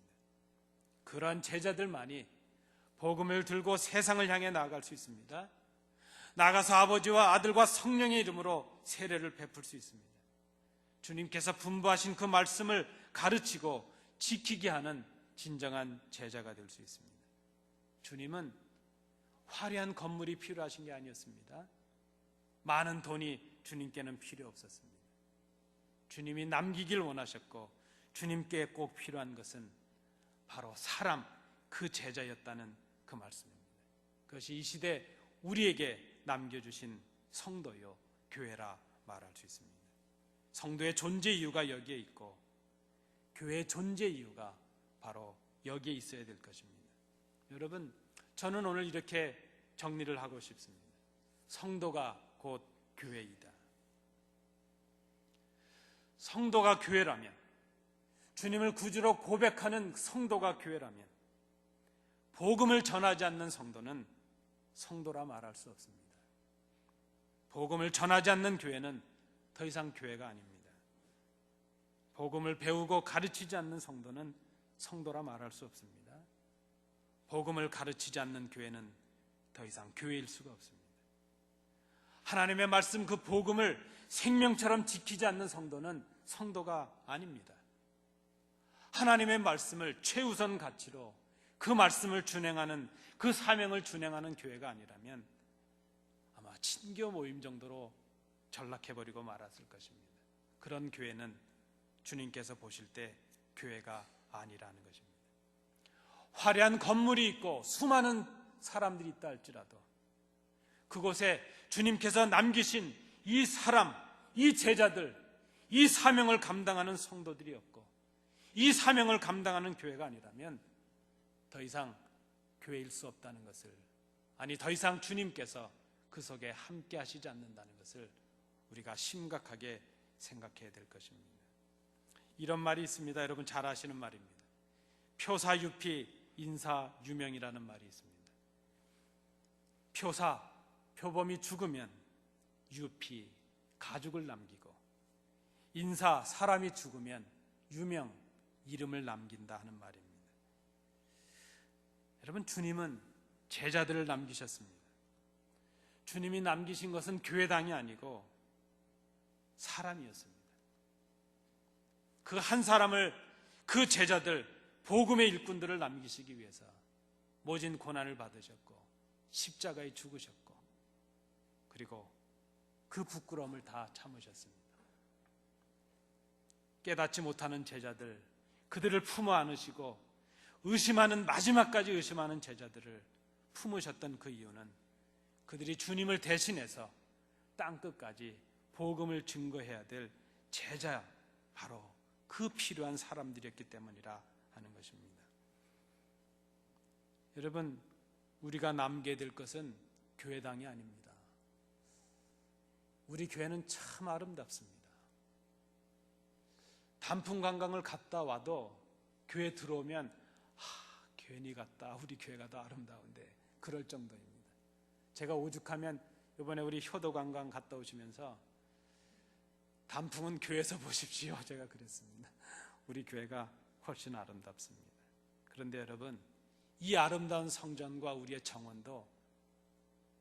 그러한 제자들만이 복음을 들고 세상을 향해 나아갈 수 있습니다. 나가서 아버지와 아들과 성령의 이름으로 세례를 베풀 수 있습니다. 주님께서 분부하신 그 말씀을 가르치고 지키게 하는 진정한 제자가 될 수 있습니다. 주님은 화려한 건물이 필요하신 게 아니었습니다. 많은 돈이 주님께는 필요 없었습니다. 주님이 남기길 원하셨고 주님께 꼭 필요한 것은 바로 사람, 그 제자였다는 그 말씀입니다. 그것이 이 시대 우리에게 남겨주신 성도요, 교회라 말할 수 있습니다. 성도의 존재 이유가 여기에 있고 교회의 존재 이유가 바로 여기에 있어야 될 것입니다. 여러분, 저는 오늘 이렇게 정리를 하고 싶습니다. 성도가 곧 교회이다. 성도가 교회라면, 주님을 구주로 고백하는 성도가 교회라면, 복음을 전하지 않는 성도는 성도라 말할 수 없습니다. 복음을 전하지 않는 교회는 더 이상 교회가 아닙니다. 복음을 배우고 가르치지 않는 성도는 성도라 말할 수 없습니다. 복음을 가르치지 않는 교회는 더 이상 교회일 수가 없습니다. 하나님의 말씀 그 복음을 생명처럼 지키지 않는 성도는 성도가 아닙니다. 하나님의 말씀을 최우선 가치로 그 말씀을 준행하는, 그 사명을 준행하는 교회가 아니라면 아마 친교 모임 정도로 전락해버리고 말았을 것입니다. 그런 교회는 주님께서 보실 때 교회가 아니라는 것입니다. 화려한 건물이 있고 수많은 사람들이 있다 할지라도 그곳에 주님께서 남기신 이 사람, 이 제자들, 이 사명을 감당하는 성도들이 없고 이 사명을 감당하는 교회가 아니라면 더 이상 교회일 수 없다는 것을, 아니 더 이상 주님께서 그 속에 함께 하시지 않는다는 것을 우리가 심각하게 생각해야 될 것입니다. 이런 말이 있습니다. 여러분 잘 아시는 말입니다. 표사유피 인사유명이라는 말이 있습니다. 표사, 표범이 죽으면 유피, 가죽을 남기고, 인사, 사람이 죽으면 유명, 이름을 남긴다 하는 말입니다. 여러분, 주님은 제자들을 남기셨습니다. 주님이 남기신 것은 교회당이 아니고 사람이었습니다. 그 한 사람을, 그 제자들, 복음의 일꾼들을 남기시기 위해서 모진 고난을 받으셨고 십자가에 죽으셨고 그리고 그 부끄러움을 다 참으셨습니다. 깨닫지 못하는 제자들, 그들을 품어 안으시고 의심하는, 마지막까지 의심하는 제자들을 품으셨던 그 이유는 그들이 주님을 대신해서 땅끝까지 복음을 증거해야 될 제자, 바로 그 필요한 사람들이었기 때문이라 하는 것입니다. 여러분, 우리가 남게 될 것은 교회당이 아닙니다. 우리 교회는 참 아름답습니다. 단풍 관광을 갔다 와도 교회 들어오면 괜히 갔다, 우리 교회가 더 아름다운데, 그럴 정도입니다. 제가 오죽하면 이번에 우리 효도 관광 갔다 오시면서 단풍은 교회에서 보십시오, 제가 그랬습니다. 우리 교회가 훨씬 아름답습니다. 그런데 여러분, 이 아름다운 성전과 우리의 정원도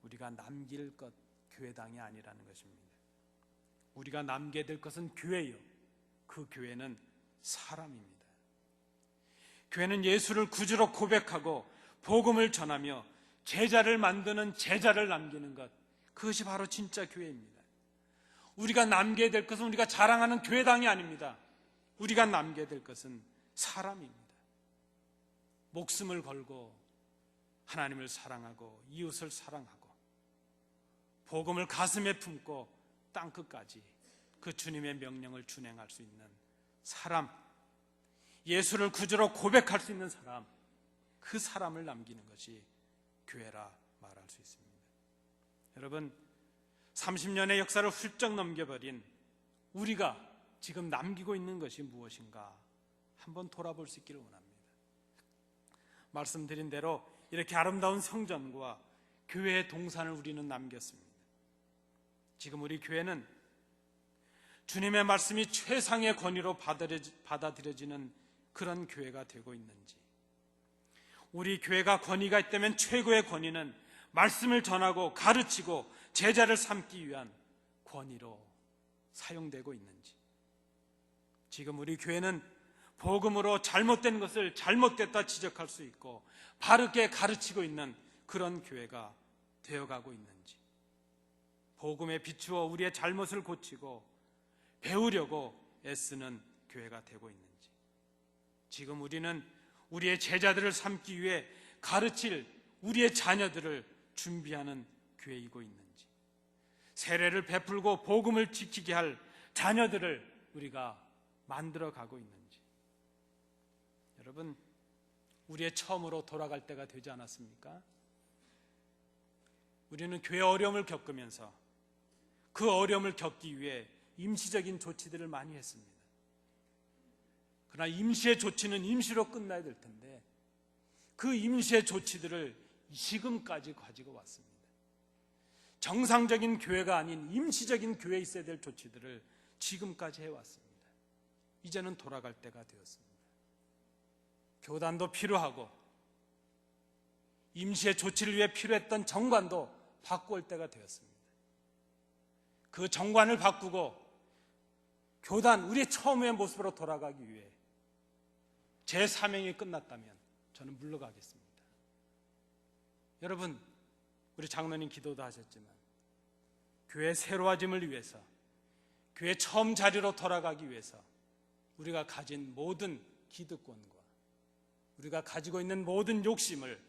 우리가 남길 것, 교회당이 아니라는 것입니다. 우리가 남게 될 것은 교회요, 그 교회는 사람입니다. 교회는 예수를 구주로 고백하고 복음을 전하며 제자를 만드는 제자를 남기는 것, 그것이 바로 진짜 교회입니다. 우리가 남게 될 것은 우리가 자랑하는 교회당이 아닙니다. 우리가 남게 될 것은 사람입니다. 목숨을 걸고 하나님을 사랑하고 이웃을 사랑하고 복음을 가슴에 품고 땅끝까지 그 주님의 명령을 준행할 수 있는 사람, 예수를 구주로 고백할 수 있는 사람, 그 사람을 남기는 것이 교회라 말할 수 있습니다. 여러분, 30년의 역사를 훌쩍 넘겨버린 우리가 지금 남기고 있는 것이 무엇인가 한번 돌아볼 수 있기를 원합니다. 말씀드린 대로 이렇게 아름다운 성전과 교회의 동산을 우리는 남겼습니다. 지금 우리 교회는 주님의 말씀이 최상의 권위로 받아들여지는 그런 교회가 되고 있는지, 우리 교회가 권위가 있다면 최고의 권위는 말씀을 전하고 가르치고 제자를 삼기 위한 권위로 사용되고 있는지, 지금 우리 교회는 복음으로 잘못된 것을 잘못됐다 지적할 수 있고 바르게 가르치고 있는 그런 교회가 되어가고 있는지, 복음에 비추어 우리의 잘못을 고치고 배우려고 애쓰는 교회가 되고 있는지, 지금 우리는 우리의 제자들을 삼기 위해 가르칠 우리의 자녀들을 준비하는 교회이고 있는지, 세례를 베풀고 복음을 지키게 할 자녀들을 우리가 만들어가고 있는지. 여러분, 우리의 처음으로 돌아갈 때가 되지 않았습니까? 우리는 교회 어려움을 겪으면서 그 어려움을 겪기 위해 임시적인 조치들을 많이 했습니다. 그러나 임시의 조치는 임시로 끝나야 될 텐데 그 임시의 조치들을 지금까지 가지고 왔습니다. 정상적인 교회가 아닌 임시적인 교회에 있어야 될 조치들을 지금까지 해왔습니다. 이제는 돌아갈 때가 되었습니다. 교단도 필요하고 임시의 조치를 위해 필요했던 정관도 바꿀 때가 되었습니다. 그 정관을 바꾸고 교단, 우리의 처음의 모습으로 돌아가기 위해 제 사명이 끝났다면 저는 물러가겠습니다. 여러분, 우리 장로님 기도도 하셨지만 교회 새로워짐을 위해서, 교회 처음 자리로 돌아가기 위해서 우리가 가진 모든 기득권과 우리가 가지고 있는 모든 욕심을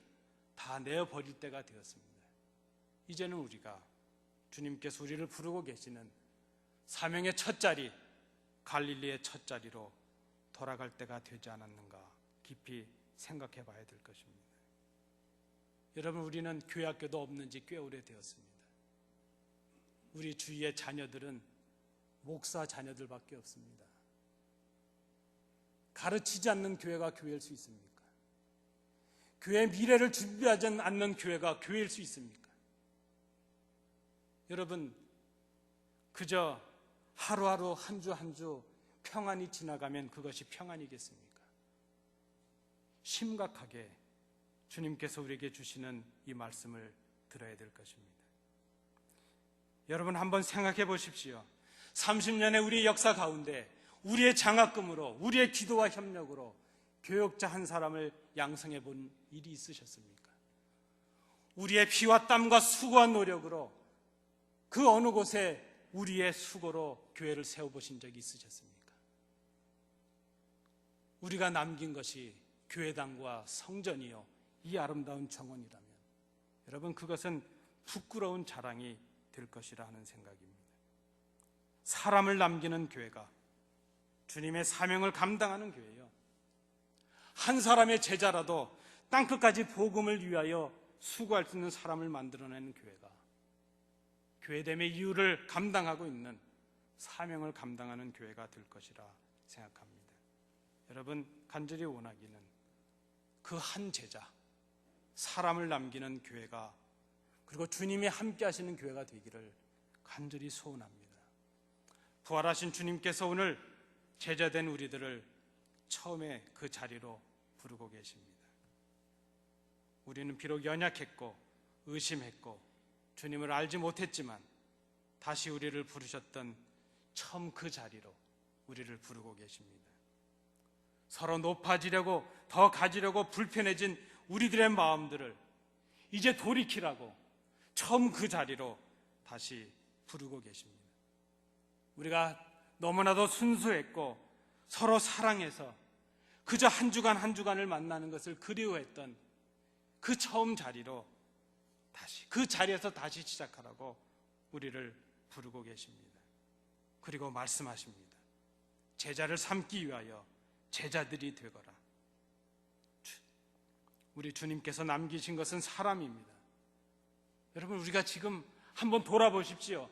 다 내어버릴 때가 되었습니다. 이제는 우리가 주님께서 우리를 부르고 계시는 사명의 첫 자리, 갈릴리의 첫 자리로 돌아갈 때가 되지 않았는가 깊이 생각해 봐야 될 것입니다. 여러분, 우리는 교회 학교도 없는 지 꽤 오래되었습니다. 우리 주위의 자녀들은 목사 자녀들밖에 없습니다. 가르치지 않는 교회가 교회일 수 있습니까? 교회의 미래를 준비하지 않는 교회가 교회일 수 있습니까? 여러분, 그저 하루하루 한 주 한 주 평안이 지나가면 그것이 평안이겠습니까? 심각하게 주님께서 우리에게 주시는 이 말씀을 들어야 될 것입니다. 여러분, 한번 생각해 보십시오. 30년의 우리의 역사 가운데 우리의 장학금으로, 우리의 기도와 협력으로 교역자 한 사람을 양성해 본 일이 있으셨습니까? 우리의 피와 땀과 수고와 노력으로 그 어느 곳에 우리의 수고로 교회를 세워보신 적이 있으셨습니까? 우리가 남긴 것이 교회당과 성전이요, 이 아름다운 정원이라면 여러분, 그것은 부끄러운 자랑이 될 것이라 하는 생각입니다. 사람을 남기는 교회가 주님의 사명을 감당하는 교회요, 한 사람의 제자라도 땅끝까지 복음을 위하여 수고할 수 있는 사람을 만들어내는 교회가 교회됨의 이유를 감당하고 있는, 사명을 감당하는 교회가 될 것이라 생각합니다. 여러분, 간절히 원하기는 그 한 제자, 사람을 남기는 교회가, 그리고 주님이 함께 하시는 교회가 되기를 간절히 소원합니다. 부활하신 주님께서 오늘 제자된 우리들을 처음에 그 자리로 부르고 계십니다. 우리는 비록 연약했고 의심했고 주님을 알지 못했지만 다시 우리를 부르셨던 처음 그 자리로 우리를 부르고 계십니다. 서로 높아지려고, 더 가지려고 불편해진 우리들의 마음들을 이제 돌이키라고 처음 그 자리로 다시 부르고 계십니다. 우리가 너무나도 순수했고 서로 사랑해서 그저 한 주간 한 주간을 만나는 것을 그리워했던 그 처음 자리로 다시, 그 자리에서 다시 시작하라고 우리를 부르고 계십니다. 그리고 말씀하십니다. 제자를 삼기 위하여 제자들이 되거라. 우리 주님께서 남기신 것은 사람입니다. 여러분, 우리가 지금 한번 돌아보십시오.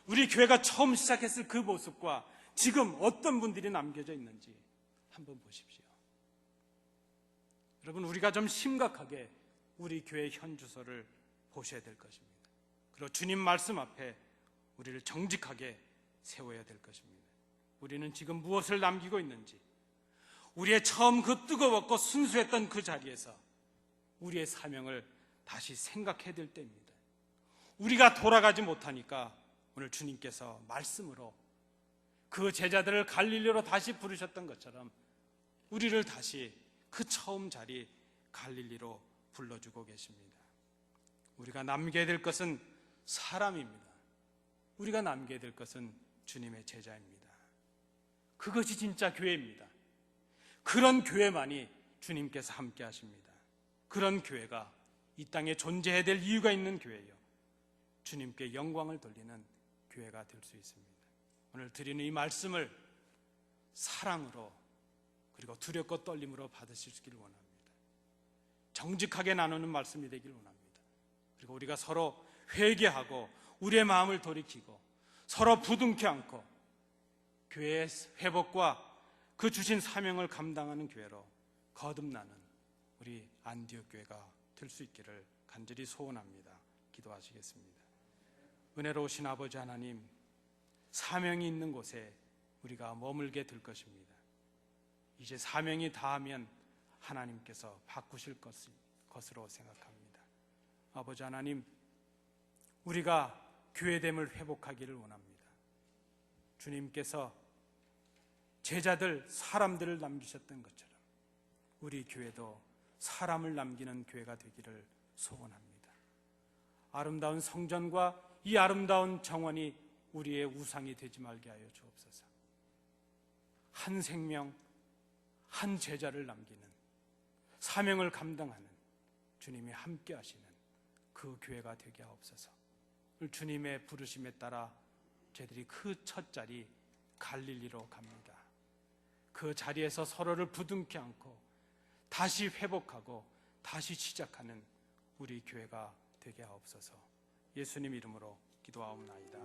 우리 교회가 처음 시작했을 그 모습과 지금 어떤 분들이 남겨져 있는지 한번 보십시오. 여러분, 우리가 좀 심각하게 우리 교회 현 주소를 보셔야 될 것입니다. 그리고 주님 말씀 앞에 우리를 정직하게 세워야 될 것입니다. 우리는 지금 무엇을 남기고 있는지, 우리의 처음 그 뜨거웠고 순수했던 그 자리에서 우리의 사명을 다시 생각해야 될 때입니다. 우리가 돌아가지 못하니까 오늘 주님께서 말씀으로 그 제자들을 갈릴리로 다시 부르셨던 것처럼 우리를 다시 그 처음 자리 갈릴리로 불러주고 계십니다. 우리가 남겨야 될 것은 사람입니다. 우리가 남겨야 될 것은 주님의 제자입니다. 그것이 진짜 교회입니다. 그런 교회만이 주님께서 함께 하십니다. 그런 교회가 이 땅에 존재해야 될 이유가 있는 교회요, 주님께 영광을 돌리는 교회가 될 수 있습니다. 오늘 드리는 이 말씀을 사랑으로 그리고 두렵고 떨림으로 받으시길 원합니다. 정직하게 나누는 말씀이 되길 원합니다. 그리고 우리가 서로 회개하고 우리의 마음을 돌이키고 서로 부둥켜 안고 교회의 회복과 그 주신 사명을 감당하는 교회로 거듭나는 우리 안디옥 교회가 될 수 있기를 간절히 소원합니다. 기도하시겠습니다. 은혜로우신 아버지 하나님, 사명이 있는 곳에 우리가 머물게 될 것입니다. 이제 사명이 다하면 하나님께서 바꾸실 것으로 생각합니다. 아버지 하나님, 우리가 교회됨을 회복하기를 원합니다. 주님께서 제자들, 사람들을 남기셨던 것처럼 우리 교회도 사람을 남기는 교회가 되기를 소원합니다. 아름다운 성전과 이 아름다운 정원이 우리의 우상이 되지 말게 하여 주옵소서. 한 생명, 한 제자를 남기는, 사명을 감당하는 주님이 함께 하시는 그 교회가 되게 하옵소서. 오늘 주님의 부르심에 따라 저희들이 그 첫 자리 갈릴리로 갑니다. 그 자리에서 서로를 부둥켜 안고 다시 회복하고 다시 시작하는 우리 교회가 되게 하옵소서. 예수님 이름으로 기도하옵나이다.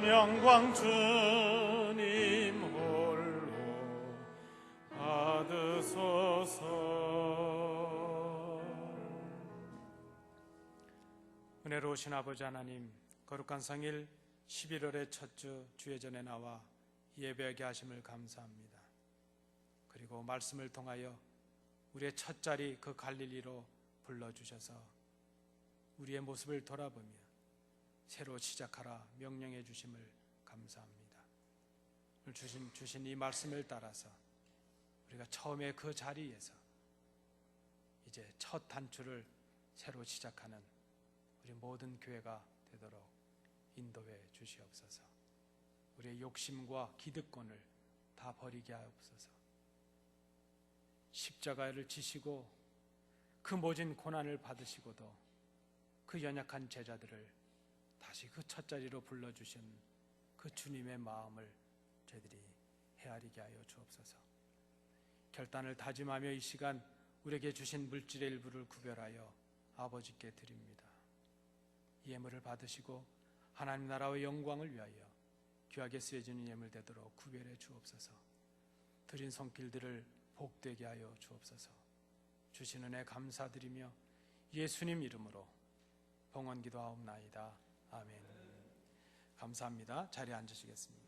영광 주님 홀로 받으소서. 은혜로우신 아버지 하나님, 거룩한 성일 11월의 첫 주 주의 전에 나와 예배하게 하심을 감사합니다. 그리고 말씀을 통하여 우리의 첫 자리 그 갈릴리로 불러주셔서 우리의 모습을 돌아보며 새로 시작하라 명령해 주심을 감사합니다. 오늘 주신 이 말씀을 따라서 우리가 처음에 그 자리에서 이제 첫 단추를 새로 시작하는 우리 모든 교회가 되도록 인도해 주시옵소서. 우리의 욕심과 기득권을 다 버리게 하옵소서. 십자가를 지시고 그 모진 고난을 받으시고도 그 연약한 제자들을 다시 그 첫 자리로 불러주신 그 주님의 마음을 저희들이 헤아리게 하여 주옵소서. 결단을 다짐하며 이 시간 우리에게 주신 물질의 일부를 구별하여 아버지께 드립니다. 예물을 받으시고 하나님 나라의 영광을 위하여 귀하게 쓰여지는 예물 되도록 구별해 주옵소서. 드린 손길들을 복되게 하여 주옵소서. 주신 은혜 감사드리며 예수님 이름으로 봉헌 기도하옵나이다. 아멘. 감사합니다. 자리에 앉으시겠습니다.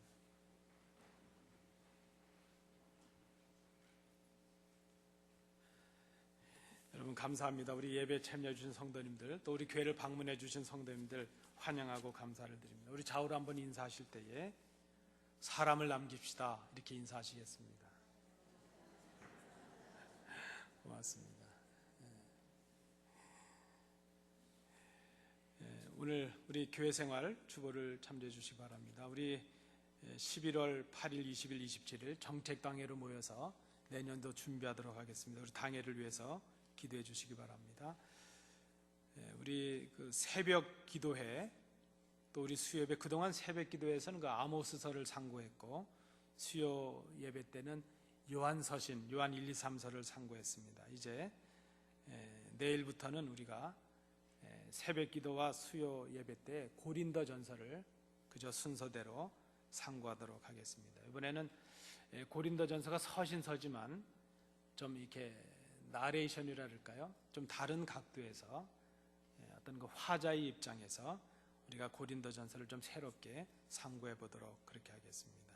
여러분 감사합니다. 우리 예배 참여해 주신 성도님들, 또 우리 교회를 방문해 주신 성도님들 환영하고 감사를 드립니다. 우리 좌우로 한번 인사하실 때에 사람을 남깁시다 이렇게 인사하시겠습니다. 고맙습니다. 오늘 우리 교회 생활 주보를 참조해 주시기 바랍니다. 우리 11월 8일, 20일, 27일 정책 당회로 모여서 내년도 준비하도록 하겠습니다. 우리 당회를 위해서 기도해 주시기 바랍니다. 우리 그 새벽 기도회, 또 우리 수요예배, 그동안 새벽 기도회에서는 그 아모스서를 상고했고 수요 예배 때는 요한서신, 요한 1, 2, 3서를 상고했습니다. 이제 내일부터는 우리가 새벽 기도와 수요 예배 때 고린도전서를 그저 순서대로 상고하도록 하겠습니다. 이번에는 고린도전서가 서신서지만 좀 이렇게 나레이션이라 할까요? 좀 다른 각도에서 어떤 그 화자의 입장에서 우리가 고린도전서를 좀 새롭게 상고해 보도록 그렇게 하겠습니다.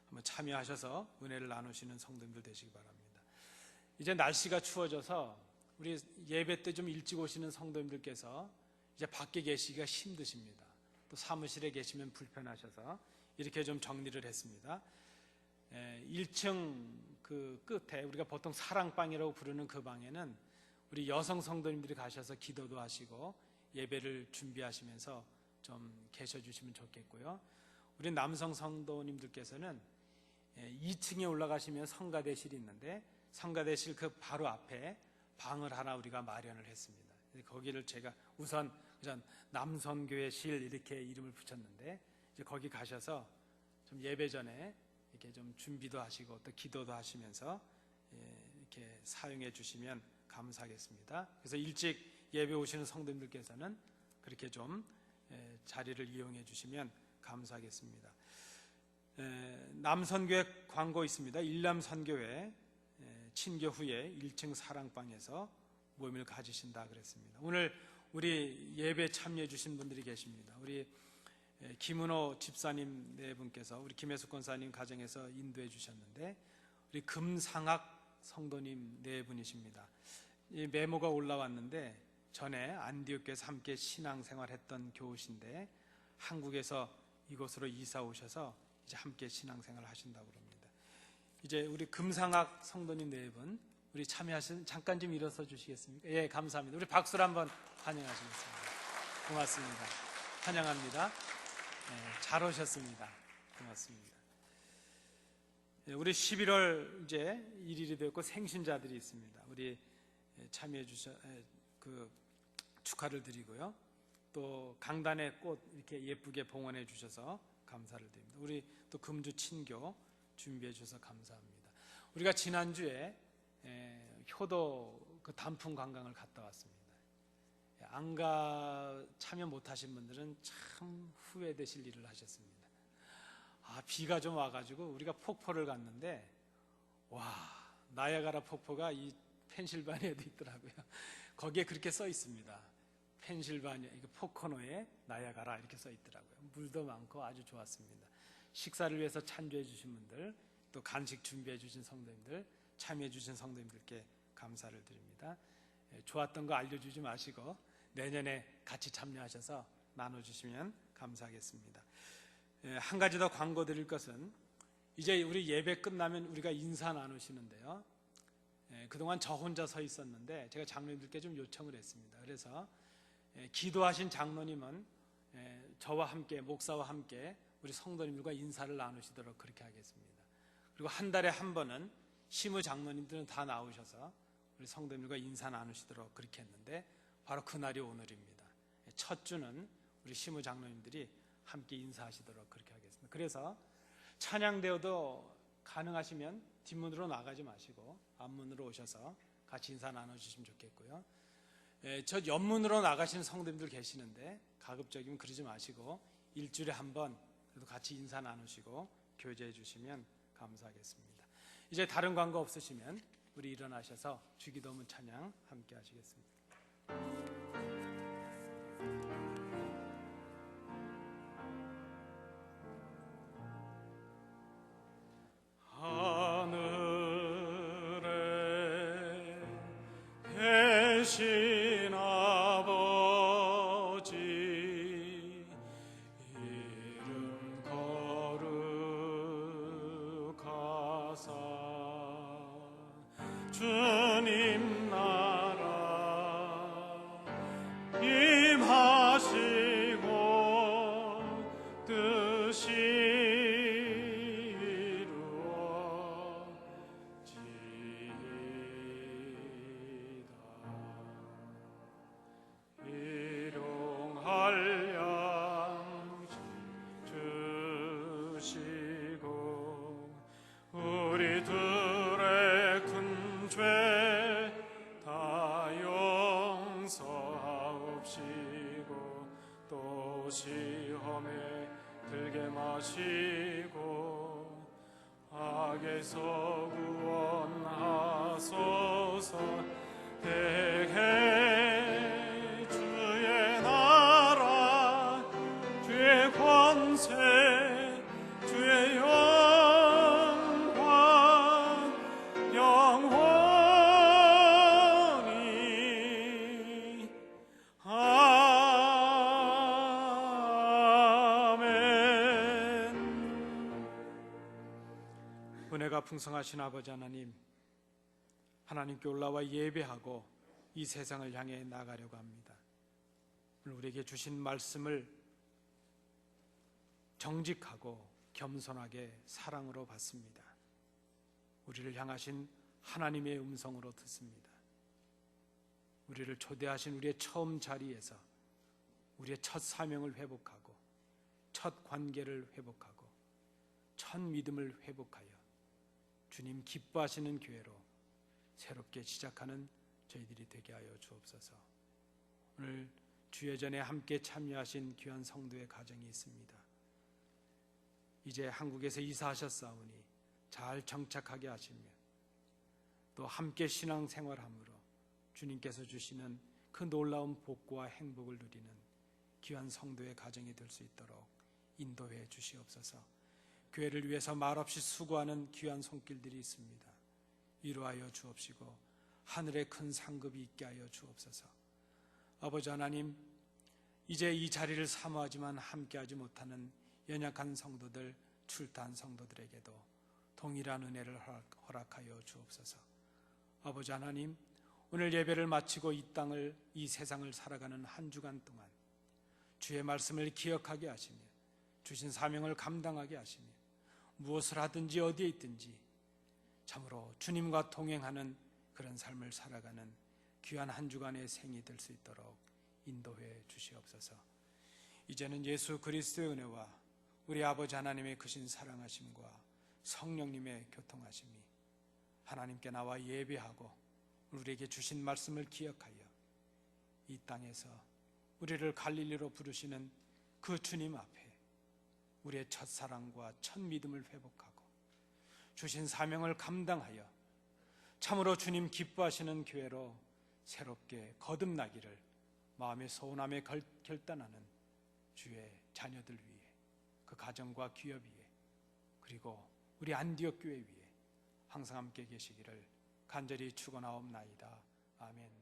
한번 참여하셔서 은혜를 나누시는 성도님들 되시기 바랍니다. 이제 날씨가 추워져서 우리 예배 때 좀 일찍 오시는 성도님들께서 이제 밖에 계시기가 힘드십니다. 또 사무실에 계시면 불편하셔서 이렇게 좀 정리를 했습니다. 1층 그 끝에 우리가 보통 사랑방이라고 부르는 그 방에는 우리 여성 성도님들이 가셔서 기도도 하시고 예배를 준비하시면서 좀 계셔주시면 좋겠고요. 우리 남성 성도님들께서는 2층에 올라가시면 성가대실이 있는데 성가대실 그 바로 앞에 방을 하나 우리가 마련을 했습니다. 거기를 제가 우선 남선교회실 이렇게 이름을 붙였는데 이제 거기 가셔서 좀 예배 전에 이렇게 좀 준비도 하시고 또 기도도 하시면서 이렇게 사용해 주시면 감사하겠습니다. 그래서 일찍 예배 오시는 성도님들께서는 그렇게 좀 자리를 이용해 주시면 감사하겠습니다. 남선교회 광고 있습니다. 일남선교회 친교 후에 1층 사랑방에서 모임을 가지신다 그랬습니다. 오늘 우리 예배 참여해 주신 분들이 계십니다. 우리 김은호 집사님 네 분께서 우리 김혜숙 권사님 가정에서 인도해 주셨는데 우리 금상학 성도님 네 분이십니다. 이 메모가 올라왔는데 전에 안디옥교에서 함께 신앙생활했던 교우신데 한국에서 이곳으로 이사 오셔서 이제 함께 신앙생활을 하신다고 그럽니다. 이제 우리 금상학 성도님 네 분 우리 참여하신 잠깐 좀 일어서 주시겠습니까? 예, 감사합니다. 우리 박수로 한번 환영하시겠습니다. 고맙습니다. 환영합니다. 잘 오셨습니다. 고맙습니다. 우리 11월 이제 1일이 되었고 생신자들이 있습니다. 우리 참여해 주셔 그 축하를 드리고요. 또 강단에 꽃 이렇게 예쁘게 봉헌해 주셔서 감사를 드립니다. 우리 또 금주 친교 준비해 주셔서 감사합니다. 우리가 지난주에 효도 그 단풍 관광을 갔다 왔습니다. 안가 참여 못하신 분들은 참 후회되실 일을 하셨습니다. 비가 좀 와가지고 우리가 폭포를 갔는데 와, 나야가라 폭포가 이 펜실바니아에도 있더라고요. 거기에 그렇게 써 있습니다. 펜실바니아 포코노에 나야가라 이렇게 써 있더라고요. 물도 많고 아주 좋았습니다. 식사를 위해서 찬조해 주신 분들, 또 간식 준비해 주신 성도님들, 참여해 주신 성도님들께 감사를 드립니다. 좋았던 거 알려주지 마시고 내년에 같이 참여하셔서 나눠주시면 감사하겠습니다. 한 가지 더 광고 드릴 것은 이제 우리 예배 끝나면 우리가 인사 나누시는데요. 그동안 저 혼자 서 있었는데 제가 장로님들께 좀 요청을 했습니다. 그래서 기도하신 장로님은 저와 함께, 목사와 함께 우리 성도님들과 인사를 나누시도록 그렇게 하겠습니다. 그리고 한 달에 한 번은 시무 장로님들은 다 나오셔서 우리 성도님들과 인사 나누시도록 그렇게 했는데 바로 그날이 오늘입니다. 첫 주는 우리 시무 장로님들이 함께 인사하시도록 그렇게 하겠습니다. 그래서 찬양되어도 가능하시면 뒷문으로 나가지 마시고 앞문으로 오셔서 같이 인사 나눠주시면 좋겠고요. 저 옆문으로 나가시는 성도님들 계시는데 가급적이면 그러지 마시고 일주일에 한 번 그래도 같이 인사 나누시고 교제해 주시면 감사하겠습니다. 이제 다른 광고 없으시면 우리 일어나셔서 주기도문 찬양 함께 하시겠습니다. 하늘에 계신 아버지 이름 거룩하사 주님 나라 임하시고 뜻이 일용할 양식 주시고 우리들의 큰 죄 다 용서하옵시고 또 시험에 들게 마시고 악에서 구원하소서. 대개 주의 나라 주의 권세 주의 영광 영원히 아멘. 은혜가 풍성하신 아버지 하나님, 하나님께 올라와 예배하고 이 세상을 향해 나가려고 합니다. 오늘 우리에게 주신 말씀을 정직하고 겸손하게 사랑으로 받습니다. 우리를 향하신 하나님의 음성으로 듣습니다. 우리를 초대하신 우리의 처음 자리에서 우리의 첫 사명을 회복하고 첫 관계를 회복하고 첫 믿음을 회복하여 주님 기뻐하시는 교회로 새롭게 시작하는 저희들이 되게 하여 주옵소서. 오늘 주예전에 함께 참여하신 귀한 성도의 가정이 있습니다. 이제 한국에서 이사하셨사오니 잘 정착하게 하시며 또 함께 신앙생활함으로 주님께서 주시는 그 놀라운 복과 행복을 누리는 귀한 성도의 가정이 될 수 있도록 인도해 주시옵소서. 교회를 위해서 말없이 수고하는 귀한 손길들이 있습니다. 위로하여 주옵시고 하늘의 큰 상급이 있게 하여 주옵소서. 아버지 하나님, 이제 이 자리를 사모하지만 함께하지 못하는 연약한 성도들, 출타한 성도들에게도 동일한 은혜를 허락하여 주옵소서. 아버지 하나님, 오늘 예배를 마치고 이 땅을, 이 세상을 살아가는 한 주간 동안 주의 말씀을 기억하게 하시며 주신 사명을 감당하게 하시며 무엇을 하든지 어디에 있든지 참으로 주님과 동행하는 그런 삶을 살아가는 귀한 한 주간의 생이 될 수 있도록 인도해 주시옵소서. 이제는 예수 그리스도의 은혜와 우리 아버지 하나님의 크신 사랑하심과 성령님의 교통하심이 하나님께 나와 예배하고 우리에게 주신 말씀을 기억하여 이 땅에서 우리를 갈릴리로 부르시는 그 주님 앞에 우리의 첫사랑과 첫 믿음을 회복하고 주신 사명을 감당하여 참으로 주님 기뻐하시는 교회로 새롭게 거듭나기를 마음의 소원함에 결단하는 주의 자녀들 위해, 그 가정과 기업 위에, 그리고 우리 안디옥 교회 위에 항상 함께 계시기를 간절히 축원하옵나이다. 아멘.